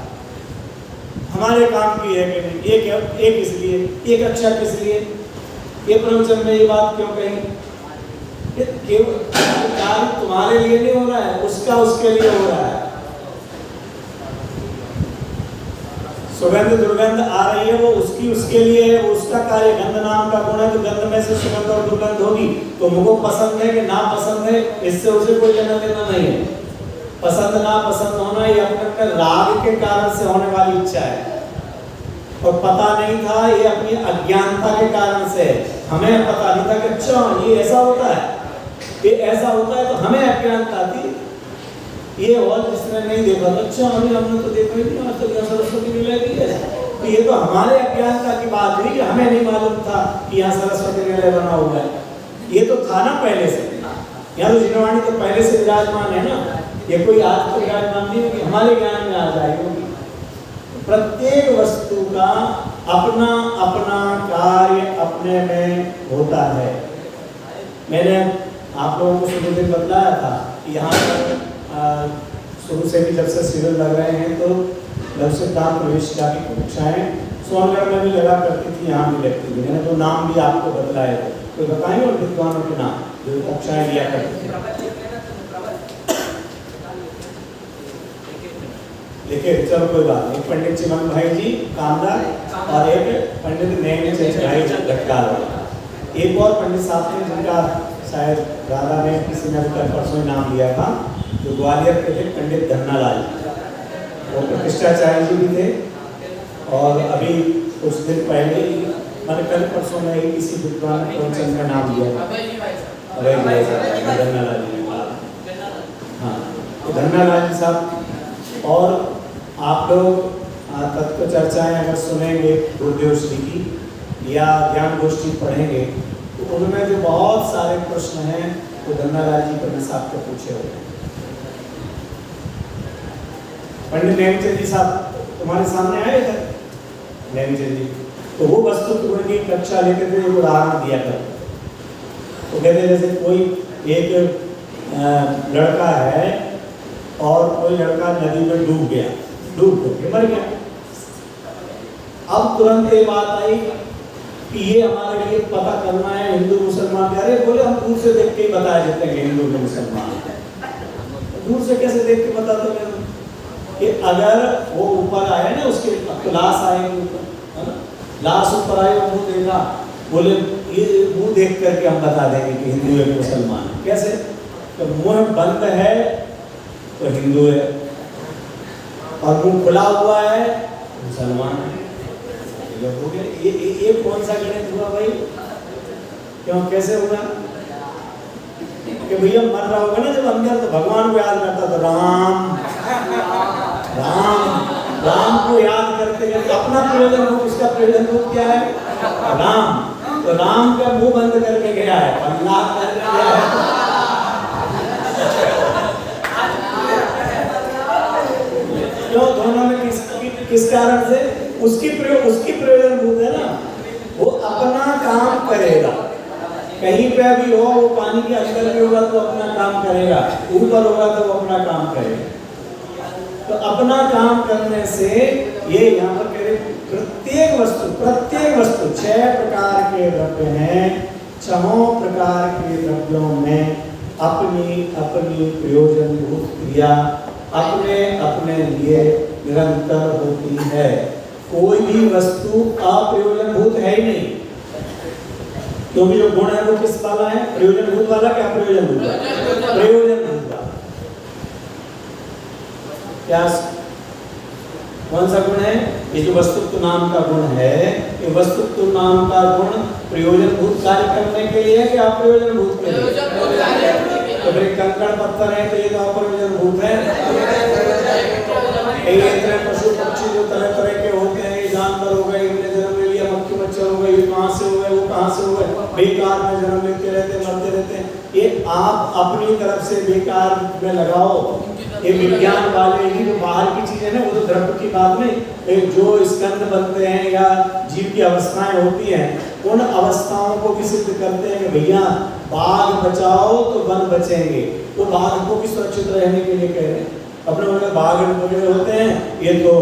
हमारे काम की है कि नहीं, एक इसलिए, एक अच्छा किस लिए, ये प्रवचन में ये बात क्यों कही, केवल कार्य तुम्हारे लिए नहीं हो रहा है, उसका उसके लिए हो रहा है। सुगंध दुर्गंध आ रही है वो उसकी उसके लिए है, वो उसका कार्य। गंध नाम का गुण है तो गंध में से सुगंध और दुर्गंध होगी, तो मुझको पसंद है कि ना पसंद है इससे उसे कोई लेना देना नहीं है। पसंद ना पसंद होना ये अपने राग के कारण से होने वाली इच्छा है, और पता नहीं था ये अपनी अज्ञानता के कारण से। हमें पता नहीं था कि अच्छा ये ऐसा होता है, ये ऐसा होता है, तो हमें अज्ञानता थी। ये और जिसने नहीं देखा तो अच्छा अभी हमने तो देखा ही नहीं, आज तक यहाँ सरस्वती निलय भी है, तो ये तो हमारे अज्ञानता की बात हुई कि हमें नहीं मालूम था कि यहाँ सरस्वती निलय बना हुआ है। ये तो था ना पहले से, यहाँ तो जिनवाणी तो पहले से विराजमान है ना, ये कोई आज तो ज्ञान नहीं होगी, हमारे ज्ञान में आ जाएगी। प्रत्येक वस्तु का अपना अपना कार्य अपने में होता है। मैंने आप लोगों को शुरू दिन बतलाया था कि यहाँ पर शुरू से भी जब से सीरियल लग रहे हैं तो लव सिद्धांत प्रवेशिका की कक्षाएं सोनगढ़ में भी लगा करती थी, यहाँ भी लगती थी। मैंने तो नाम भी आपको बतलाए थे, तो बताएंगे उन विद्वानों के नाम जो कक्षाएं लिया करती थी। देखिए चलो कोई बात नहीं, पंडित चिमन भाई जी कामदार और एक पंडित नेम भाई लटकार, एक और पंडित साहब थे जिनका शायद राधा ने किसी ने कल परसों नाम लिया था, जो ग्वालियर के थे, पंडित धन्नालाल। वो प्रतिष्ठाचार्य जी भी थे और अभी कुछ दिन पहले मैंने कल परसों में ही किसी विद्वान प्रवचन का नाम लिया था, धन्नालाल जी ने। हाँ तो धन्नालाल जी साहब। और आप लोग तत्व चर्चाएं अगर सुनेंगे गुरुदेव श्री की या ज्ञान गोष्ठी पढ़ेंगे तो उनमें जो बहुत सारे प्रश्न हैं वो धन्नालाल जी पंडित साहब को पूछे हुए हैं। पंडित नेमचंद जी साहब तुम्हारे सामने आए थे, नेमचंद जी, तो वो वस्तु गुण की कक्षा लेते थे, एक उदाहरण दिया था। तो कहते जैसे कोई एक लड़का है और कोई लड़का नदी में डूब गया, डूब के मर गया। अब तुरंत ये बात आई कि ये हमारे लिए पता करना है हिंदू मुसलमान। अरे बोले हम दूर से देख के ही बता देते हैं हिंदू के मुसलमान। दूर से कैसे देख के बता दोगे कि अगर वो ऊपर आए ना, उसके तो लाश आएगी ऊपर, लाश ऊपर आए वो मुँह देखा, बोले ये मुँह देख करके हम बता देंगे कि हिंदू है मुसलमान। कैसे? तो मुँह बंद है तो हिंदू है और मुंह खुला हुआ है मुसलमान है। ये कौन सा गणित हुआ भाई? क्यों कैसे हुआ? कि भैया मर रहा होगा ना जब अंदर तो भगवान को याद करता तो राम राम राम को याद करते करते अपना प्रयोजन रूप, इसका प्रयोजन रूप क्या है? राम। तो राम का मुंह बंद करके गया है, अल्लाह करके गया है। क्यों? दोनों में किस कारण से? उसकी प्रयोजन भूत है ना, वो अपना काम करेगा। कहीं पे भी हो, वो पानी के अंदर भी होगा तो अपना काम करेगा, ऊपर होगा तो वो अपना काम करेगा। तो अपना काम करने से ये यहाँ पर कह रहे प्रत्येक वस्तु 6 प्रकार के द्रव्य हैं, 6 प्रकार के द्रव्यों में अपनी अपनी प्रयोजनभूत क्रिया अपने अपने लिए निरंतर होती है। कोई भी वस्तु अप्रयोजनभूत है ही नहीं, क्योंकि जो गुण है वो किस वाला है? प्रयोजनभूत वाला क्या प्रयोजनभूत? प्रयोजनभूत वाला। क्या कौन सा गुण है? ये जो वस्तुत्व नाम का गुण है, ये वस्तुत्व नाम का गुण प्रयोजनभूत कार्य करने के लिए है कि अप्रयोजनभूत के लिए? तो फिर कंकड़ पत्थर है तो ये तो अप्रयोजनभूत है। पशु पक्षी जो तरह तरह के होते हैं, ये जानवर हो गए, इनने जन्म ले लिया, मक्खी मच्छर हो गए, ये कहाँ से हो गए, वो कहाँ से हो गए, बेकार में जन्म लेते रहते, मरते रहते हैं। ये आप अपनी तरफ से बेकार में लगाओ। ये विज्ञान वाले ही जो बाहर की चीजें ना, वो तो द्रव्य की बात नहीं, जो स्कंद बनते हैं या जीव की अवस्थाएं होती हैं, उन अवस्थाओं को भी सिद्ध करते हैं कि भैया बाघ बचाओ तो वन बचेंगे। वो बाघ को भी सुरक्षित रहने के लिए कह रहे हैं। अपने उनके बाघ वगैरह होते हैं, ये तो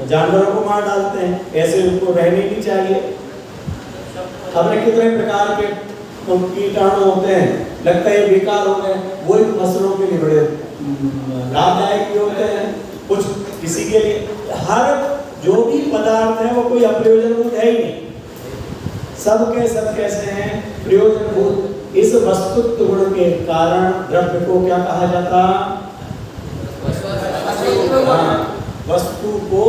जानवरों को मार डालते हैं, ऐसे उनको रहने नहीं चाहिए। अपने कितने प्रकार के कीटाणु होते हैं, लगता है बेकार हो गए, वही फसलों के लिए बड़े लाभदायक भी होते हैं। कुछ किसी के लिए हर जो भी पदार्थ है वो कोई अप्रयोजनभूत है ही नहीं, सब कैसे हैं? प्रयोजनभूत। इस वस्तुत्व गुण के कारण द्रव्य को क्या कहा जाता? वस्तु को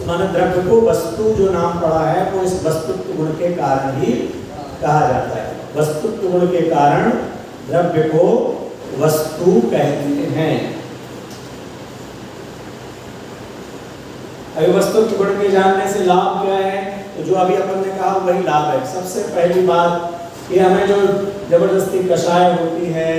माने द्रव्य को वस्तु जो नाम पड़ा है वो इस वस्तुत्व गुण के कारण ही कहा जाता है। वस्तुत्व गुण के कारण द्रव्य को वस्तु कहते हैं। अभी वस्तुत्व गुण के जानने से लाभ क्या है? तो जो अभी अपन ने कहा वही लाभ है। सबसे पहली बात ये हमें जो जबरदस्ती कषाय होती है,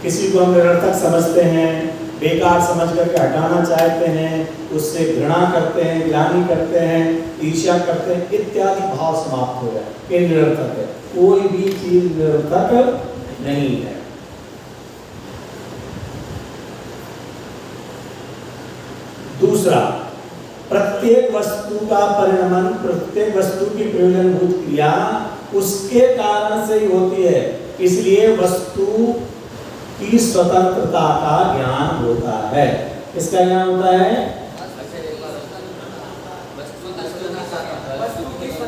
किसी को हम निरर्थक समझते हैं, बेकार समझ करके हटाना चाहते हैं, उससे घृणा करते हैं, ग्लानि करते हैं, ईर्ष्या करते हैं, इत्यादि भाव समाप्त हो जाए, ये निरर्थक है। कोई भी चीज निरर्थक नहीं है। दूसरा, प्रत्येक वस्तु का परिणमन, प्रत्येक वस्तु की प्रयोजनभूत क्रिया उसके कारण से ही होती है, इसलिए वस्तु की स्वतंत्रता का ज्ञान होता है। किसका ज्ञान होता है?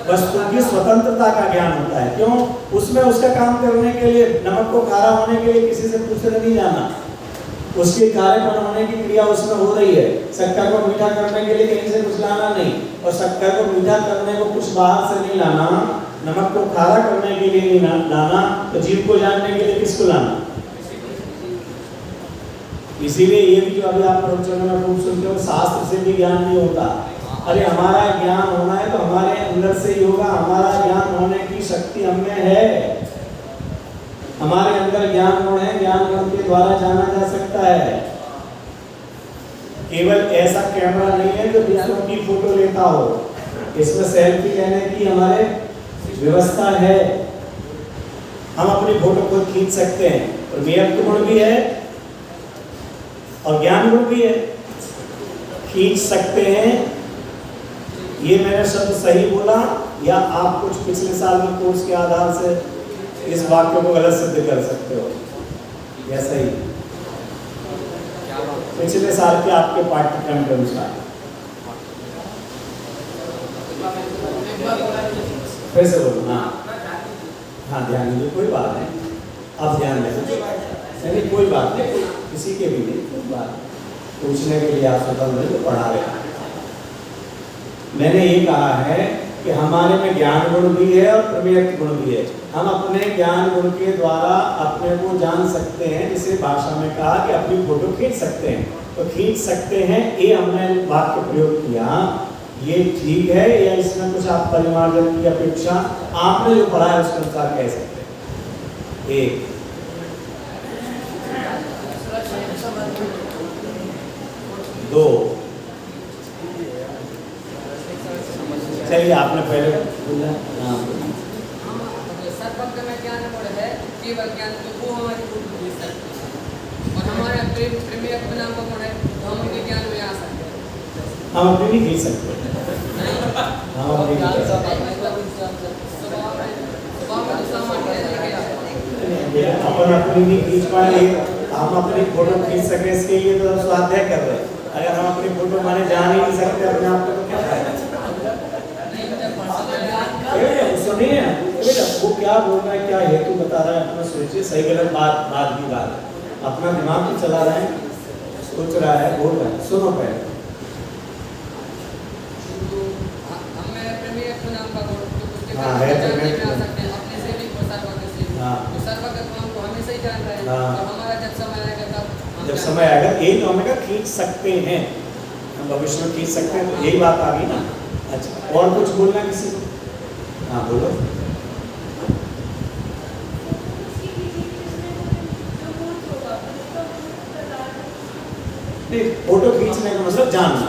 वस्तु की स्वतंत्रता का ज्ञान होता है। क्यों? उसमें उसका काम करने के लिए, नमक को खारा होने के लिए किसी से पूछे नहीं जाना, उसके खारेपन होने की क्रिया उसमें हो रही है। शक्कर को मीठा करने के लिए कहीं से कुछ लाना नहीं, और शक्कर को मीठा करने को कुछ बाहर से नहीं लाना, नमक को खारा करने के लिए नहीं लाना, तो जीव को जानने के लिए किसको लाना? इसीलिए ये भी जो अभी आप प्रवचनों में खूब सुनते हो, शास्त्र से भी ज्ञान नहीं होता। अरे हमारा ज्ञान होना है तो हमारे अंदर से ही होगा। हमारा ज्ञान होने की शक्ति हमें है, हमारे अंदर ज्ञान गुण है, ज्ञान गुण के द्वारा जाना जा सकता है। केवल ऐसा कैमरा नहीं है जो दूसरों की फोटो लेता हो, इसमें सेल्फी लेने की हमारे व्यवस्था है। हम अपनी फोटो खुद खींच सकते हैं, और व्यक्त गुण भी है और ज्ञान गुण भी है, खींच सकते हैं। ये मैंने शब्द सही बोला या आप कुछ पिछले साल में कोर्स के आधार से इस वाक्य को गलत सिद्ध कर सकते हो? या सही? पिछले साल के आपके पाठ्यक्रम के अनुसार फिर से बोलो। हाँ ध्यान दीजिए, कोई बात नहीं, अब ध्यान देना। नहीं कोई बात नहीं, किसी के भी नहीं, कोई बात पूछने के लिए आप स्वतंत्र तो पढ़ा रहे हैं। मैंने ये कहा है कि हमारे में ज्ञान गुण भी है और प्रमेयत्व गुण भी है। हम अपने ज्ञान गुण के द्वारा अपने को जान सकते हैं। इसे भाषा में कहा कि अपनी फोटो खींच सकते हैं, तो खींच सकते हैं, ये हमने वाक्य प्रयोग किया। ये ठीक है या इसमें कुछ आप परिमार्जन की अपेक्षा आपने जो पढ़ा है उसके अनुसार कह सकते हैं? एक दो, चलिए आपने पहले बोला। सर्वज्ञ में ज्ञान है, केवल ज्ञान तो वो हमारी फोटो खींच सकते हैं, और हमारे प्रेम नाम का गुण है तो हम उनके ज्ञान में आ सकते हैं। हम अपनी नहीं खींच सकते, हम अपनी नहीं खींच सकते। अपन अपनी नहीं खींच पाए, हम अपनी फोटो खींच सके इसके लिए तो स्वाध्याय कर रहे हैं। अगर हम अपनी फोटो माने जान ही नहीं सकते अपने आप को, तो क्या फायदा? सुनिए वो क्या बोल रहा है, क्या हेतु बता रहा है, अपना सोचिए। सही गलत बात की बात है, अपना दिमाग तो चला रहे हैं, सोच रहा है, बोल रहा है। सुनो पहले। हाँ है तो मैं अपने से भी सर्वज्ञ से, तो सर्वज्ञ को हमको हमेशा ही जान रहे हैं। तो हमारा जब समय आएगा तब जब समय आएगा, यही तो हमने कहा खींच सकते हैं, हम भविष्य में खींच सकते हैं, तो यही बात आ गई ना। अच्छा, और कुछ बोलना किसी को? हाँ बोलो। नहीं, फोटो खींचने का मतलब जानना,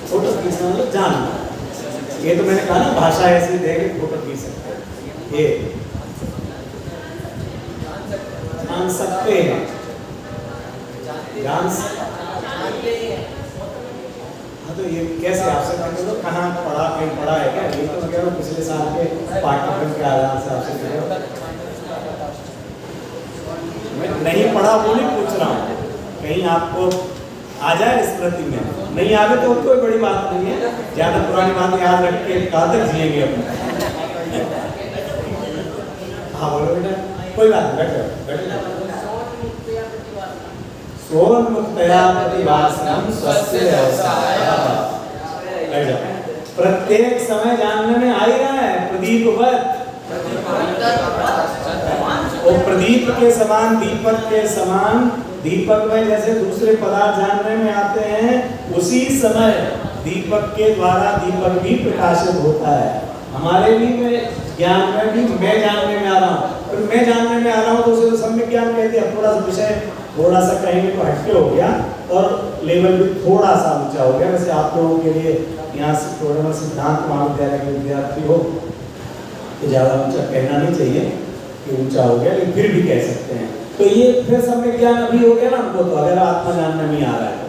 फोटो खींचना मतलब जानना। ये तो मैंने कहा ना, भाषा ऐसी दे के फोटो खींच सकते हैं, ये जान सकते हैं, जान सकते हैं। हाँ तो ये कैसे आपसे कहते हो? कहाँ पढ़ा, कहीं पढ़ा है क्या? ये तो मैं कह रहा हूँ पिछले साल के पाठ्यक्रम के आधार से आपसे कह रहा हूँ। मैं नहीं पढ़ा वो नहीं पूछ रहा हूँ, कहीं आपको आ जाए स्मृति में। नहीं आ गए तो कोई बड़ी बात नहीं है, ज्यादा पुरानी बात याद रख के कहाँ तक जिएंगे अपने। हाँ बोलो बेटा, कोई बात नहीं, बैठो। सोन्मुक्तया प्रतिभासनं स्वस्य व्यवसायः। प्रत्येक समय जानने में आ ही रहा है, प्रदीपवत। और प्रदीप के समान, दीपक के समान, दीपक में जैसे दूसरे पदार्थ जानने में आते हैं, उसी समय दीपक के द्वारा दीपक भी प्रकाशित होता है। हमारे भी में ज्ञान में भी मैं जानने में आ रहा हूँ, फिर मैं जानने में आ रहा हूँ तो उसे तो सम्यक ज्ञान कहते हैं। थोड़ा सा विषय थोड़ा सा कहेंगे तो हटके हो गया और लेवल भी थोड़ा सा ऊंचा हो गया। वैसे आप लोगों के लिए यहाँ से थोड़ा सिद्धांत महाविद्यालय के विद्यार्थी हो तो ज़्यादा ऊंचा कहना नहीं चाहिए कि ऊंचा हो गया, लेकिन फिर भी कह सकते हैं। तो ये फिर सम्यक ज्ञान अभी हो गया ना हमको, तो अगर आत्मा जानने में आ रहा है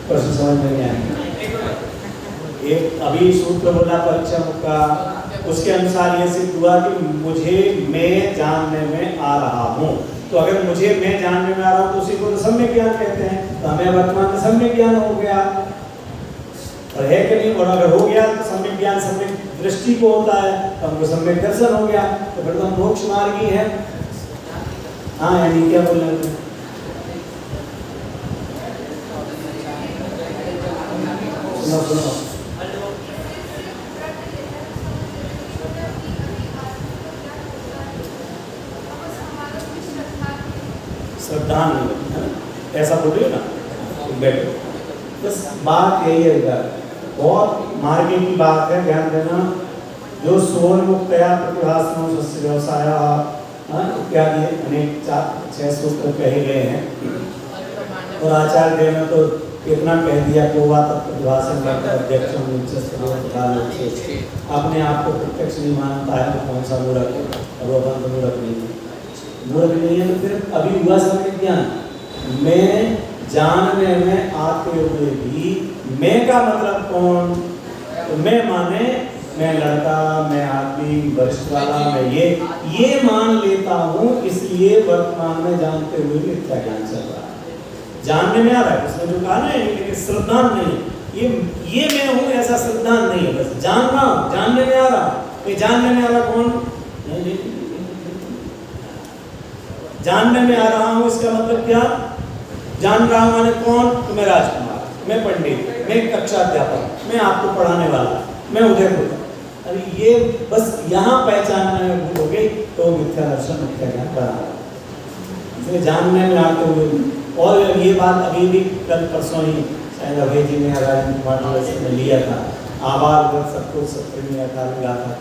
प्रश्न समझ में नहीं आएगा। एक अभी सूत्र बोला परीक्षा का, उसके अनुसार ये सिद्ध हुआ कि मुझे मैं जानने में आ रहा हूँ। तो अगर मुझे मैं जानने में आ रहा हूँ तो उसी को तो सम्यक ज्ञान कहते हैं। तो हमें वर्तमान में सम्यक ज्ञान हो गया और है कि नहीं। और अगर हो गया तो सम्यक ज्ञान सम्यक दृष्टि को होता है, तो हमको सम्यक दर्शन हो गया, तो फिर तो हम मोक्ष मार्गी है। हाँ यानी क्या बोल रहे हैं? सुनो श्रद्धा नहीं है, ऐसा बोलिए ना, बैठो। बस बात यही है, बहुत मार्गे की बात है, ध्यान देना। जो सोल मुक्तया प्रतिभासनो सस्य व्यवसाय इत्यादि अनेक 4-6 सूत्र कहे गए हैं। और आचार्य देव ने तो कितना कह दिया कि वह प्रतिभासन अध्यक्ष अपने आप को प्रत्यक्ष नहीं मानता है तो कौन सा मूर्ख है, और वह बंद मूर्ख नहीं है। मूर्ख नहीं है तो फिर अभी हुआ सम्यक ज्ञान। मैं जानने में आते हुए भी मैं का मतलब कौन? तो मैं माने मैं लड़का, मैं आदमी, वरिष्ठ वाला, मैं ये मान लेता हूँ, इसलिए वर्तमान में जानते हुए भी मिथ्या ज्ञान चल रहा है। जानने में आ रहा है, उसने जो कहा ना, लेकिन श्रद्धान नहीं, ये मैं हूँ ऐसा श्रद्धान नहीं है। बस जान रहा हूँ, जानने में आ रहा। ये जानने में आ रहा कौन? नहीं, जानने में आ रहा हूँ इसका मतलब क्या? जान रहा हूँ माने कौन? तो मैं राजकुमार, मैं पंडित, मैं कक्षा अध्यापक, मैं आपको पढ़ाने वाला, मैं उदयपुर। अरे ये बस यहाँ पहचानने में भूल हो गई तो मिथ्या दर्शन, मिथ्या ज्ञान बना। इसलिए जानने में आते हुए, और ये बात अभी भी कल परसों ही शायद अभय जी ने राजेंद्र कुमार जी ने लिया था। आवाज सब कुछ सत्य में मिला था,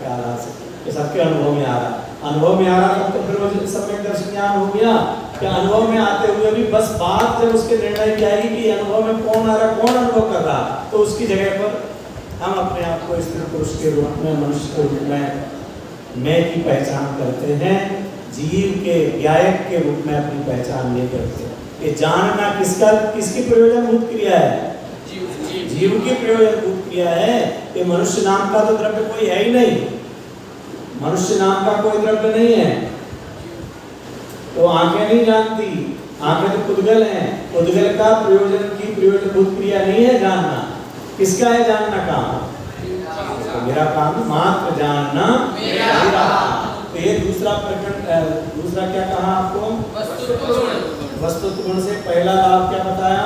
क्या रहा से ये सबके अनुभव में आ रहा, अनुभव में आ रहा तो फिर वो सम्यक दर्शन ज्ञान हो गया। क्या अनुभव में आते हुए भी बस बात जब उसके निर्णय की आएगी कि अनुभव में कौन आ रहा, कौन अनुभव कर रहा, तो उसकी जगह पर हम अपने आप को स्त्री पुरुष के रूप में, मनुष्य के रूप में मैं की पहचान करते हैं। जीव के गायक के रूप में अपनी पहचान नहीं करते। ये जानना किसकी प्रयोजनभूत क्रिया है? जीव की प्रयोजनभूत क्रिया है। ये मनुष्य नाम का तो द्रव्य कोई है ही नहीं, मनुष्य नाम का कोई द्रव्य नहीं है। तो आंखें नहीं जानती, आंखें तो पुद्गल हैं। पुद्गल का प्रयोजन की प्रयोजनभूत क्रिया नहीं है जानना। किसका है जानना काम? तो मेरा काम मात्र जानना मेरा काम। तो ये दूसरा प्रकरण, दूसरा क्या कहा आपको? वस्तुत्व गुण से पहला लाभ क्या बताया?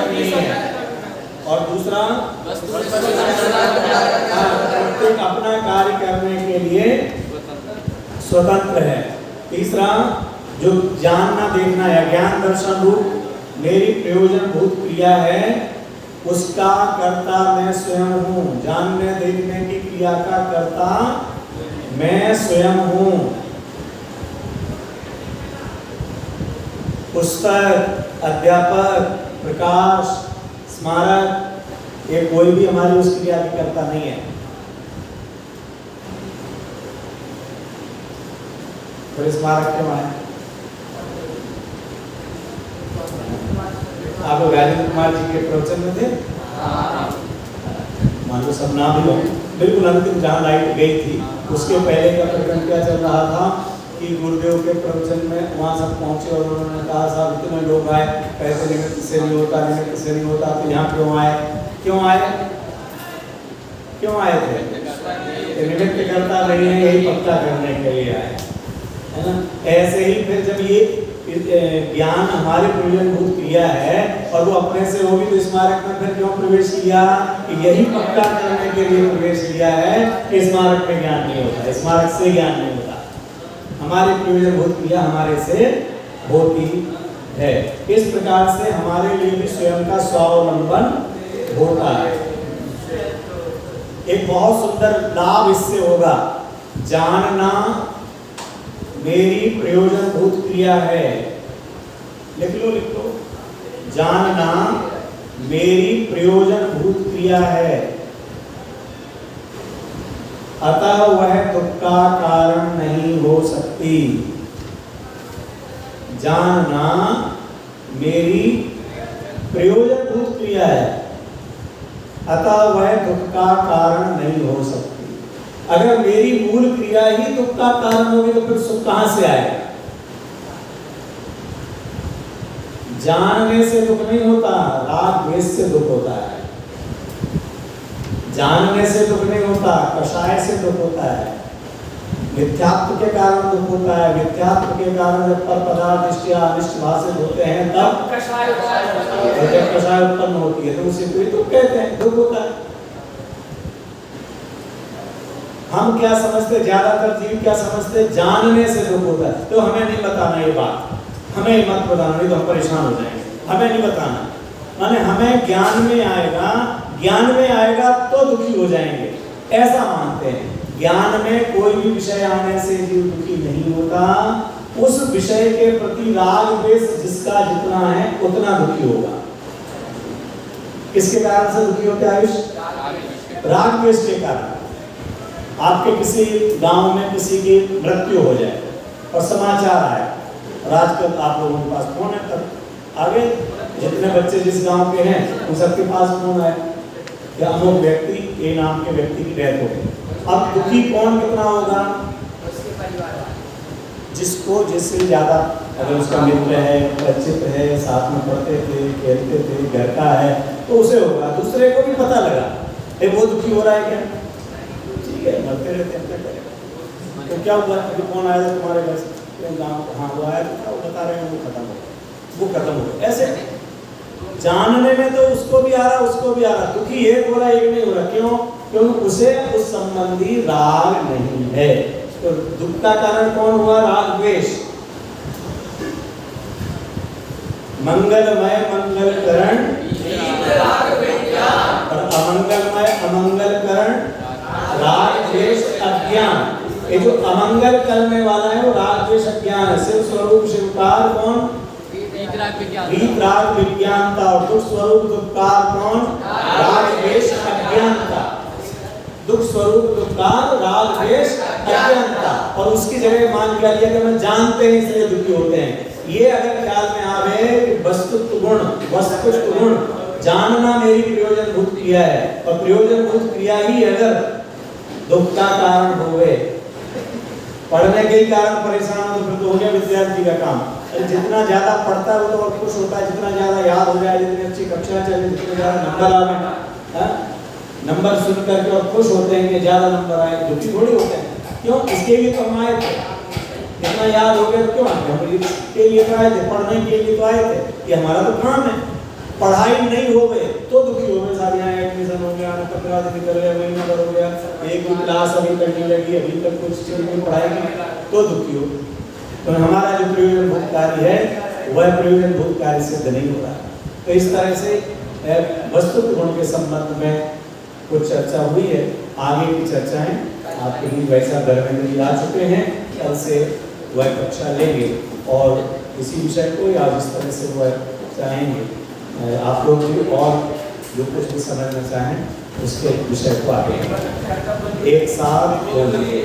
नहीं है। और दूसरा प्रत्येक अपना कार्य करने के लिए स्वतंत्र है। तीसरा जो जानना देखना या ज्ञान दर्शन रूप मेरी प्रयोजनभूत क्रिया है, उसका कर्ता मैं स्वयं हूँ। जानने देखने की क्रिया का कर्ता मैं स्वयं हूँ। पुस्तक, अध्यापक, प्रकाश, स्मारक, ये कोई भी हमारी उस क्रिया की कर्ता नहीं है। फिर स्मारक क्यों आए? आप लोग राजेंद्र कुमार जी के प्रवचन में थे? मान लो सब नाम लो। बिल्कुल अंतिम जहाँ लाइट गई थी उसके पहले का प्रकरण क्या चल रहा था कि गुरुदेव के प्रवचन में वहाँ सब पहुँचे और उन्होंने कहा साहब इतने लोग आए, पैसे निमित्त से नहीं होता, निमित्त से नहीं होता, तो यहाँ क्यों आए? क्यों आए? क्यों आए थे? निमित्त करता नहीं है, यही पक्का करने के लिए आए, है ना। ऐसे ही फिर जब ये ज्ञान हमारे प्रयोजनभूत क्रिया है और वो अपने से होगी तो स्मारक में फिर क्यों प्रवेश किया? कि यही पक्का करने के लिए प्रवेश किया है कि स्मारक में ज्ञान नहीं होता, स्मारक से ज्ञान नहीं होता। हमारे प्रयोजनभूत क्रिया हमारे से होती है। इस प्रकार से हमारे लिए भी स्वयं का स्वावलंबन होता है। एक बहुत सुंदर लाभ इससे होगा, जानना मेरी प्रयोजनभूत क्रिया है। लिख लो, जानना मेरी प्रयोजनभूत क्रिया है, अतः वह दुख का कारण नहीं हो सकती। जानना मेरी प्रयोजनभूत क्रिया है, अतः वह दुख का कारण नहीं हो सकती। अगर मेरी मूल क्रिया ही दुख का कारण होगी तो फिर सुख कहां से आएगा? जानने से दुख नहीं होता, राग द्वेष से दुख होता है। जानने से दुख नहीं होता, कषाय से दुख होता है। मिथ्यात्व के कारण दुख होता है। मिथ्यात्व के कारण जब पर पदार्थ दृष्टिया अनिष्ट भाषित होते हैं तब कषाय उत्पन्न होती है, तो उसे कोई दुख कहते हैं, दुख होता है। हम क्या समझते, ज्यादातर जीव क्या समझते, जानने से दुख होता है। तो हमें नहीं बताना ये बात, हमें मत बताना, नहीं तो हम परेशान हो जाएंगे। हमें नहीं बताना, माने हमें ज्ञान में आएगा, ज्ञान में आएगा तो दुखी हो जाएंगे, ऐसा मानते हैं। ज्ञान में कोई भी विषय आने से जीव दुखी नहीं होता, उस विषय के प्रति राग द्वेष जिसका जितना है उतना दुखी होगा। किसके कारण से दुखी होते आयुष? राग द्वेष के कारण। आपके किसी गांव में किसी की मृत्यु हो जाए और समाचार आए, और आजकल आप लोगों के पास फोन है, तब आगे जितने बच्चे जिस गांव के हैं उन सबके पास फोन है कि अमुक व्यक्ति, ए नाम के व्यक्ति की डेथ हो गई। अब दुखी कौन कितना होगा? जिसको जिससे ज्यादा, अगर उसका मित्र है, परिचित है, साथ में पढ़ते थे, खेलते थे, घर का है, तो उसे होगा। दूसरे को भी पता लगा वो दुखी हो रहा है क्या, ठीक है, मरते रहते हैं, क्या करेगा। तो क्या हुआ, अभी कौन आया था तुम्हारे घर से, गाँव, हाँ वो आया था, वो बता रहे हैं वो खत्म हो गया। ऐसे जानने में तो उसको भी आ रहा, उसको भी आ रहा, दुखी एक हो रहा, एक नहीं हो रहा। क्यों? क्योंकि उसे उस संबंधी राग नहीं है। तो दुख का कारण कौन हुआ? राग द्वेष। मंगलमय मंगलकरण और अमंगलमय अमंगलकरण राग द्वेष अज्ञान। ये जो अमंगल करने वाला है वो राग द्वेष अज्ञान है। शिव स्वरूप शिवकार कौन? वीतराग विज्ञानता। और दुख स्वरूप दुखकार कौन? राग द्वेष अज्ञानता। दुख स्वरूप दुखकार राग द्वेष अज्ञानता। और उसकी जगह मान लिया कि मैं जानते हैं इसलिए दुखी होते हैं। ये अगर ख्याल में आवे कि वस्तुत्व गुण जानना मेरी प्रयोजनभूत क्रिया है, और प्रयोजनभूत क्रिया ही अगर दुख का कारण होवे, पढ़ने के ही कारण परेशान हो तो फिर तो हो गया विद्यार्थी का काम। जितना ज्यादा पढ़ता है वो तो और खुश होता है, जितना ज्यादा याद हो जाए, जितनी अच्छी कक्षा चले, जितने ज्यादा नंबर आवे, नंबर सुन करके और खुश होते हैं कि ज्यादा नंबर आए, दुखी थोड़ी होते हैं। क्यों? इसके लिए तो हम आए थे, इतना याद हो गया तो क्यों आए? हम इसके लिए तो आए थे, पढ़ने के लिए तो आए थे, ये हमारा तो काम है। पढ़ाई नहीं हो गए तो दुखी हो गए, सारे यहाँ एडमिशन हो गया, 15 दिन निकल गया, महीना भर हो गया, एक भी क्लास अभी करने लगी, अभी तक कुछ चीज नहीं पढ़ाई की, तो दुखी हो। तो हमारा जो प्रयोजनभूत कार्य है वह प्रयोजनभूत कार्य सिद्ध नहीं हो रहा। तो इस तरह से वस्तुत्व गुण के संबंध में कुछ चर्चा हुई है। आगे की चर्चाएं आपके लिए वैसा धर्मेंद्र जी आ चुके हैं, कल से वह कक्षा लेंगे और इसी विषय को या जिस तरह से वह चाहेंगे आप लोग भी, और जो कुछ भी समझना चाहें उसके विषय को आगे एक साथ बोलेंगे।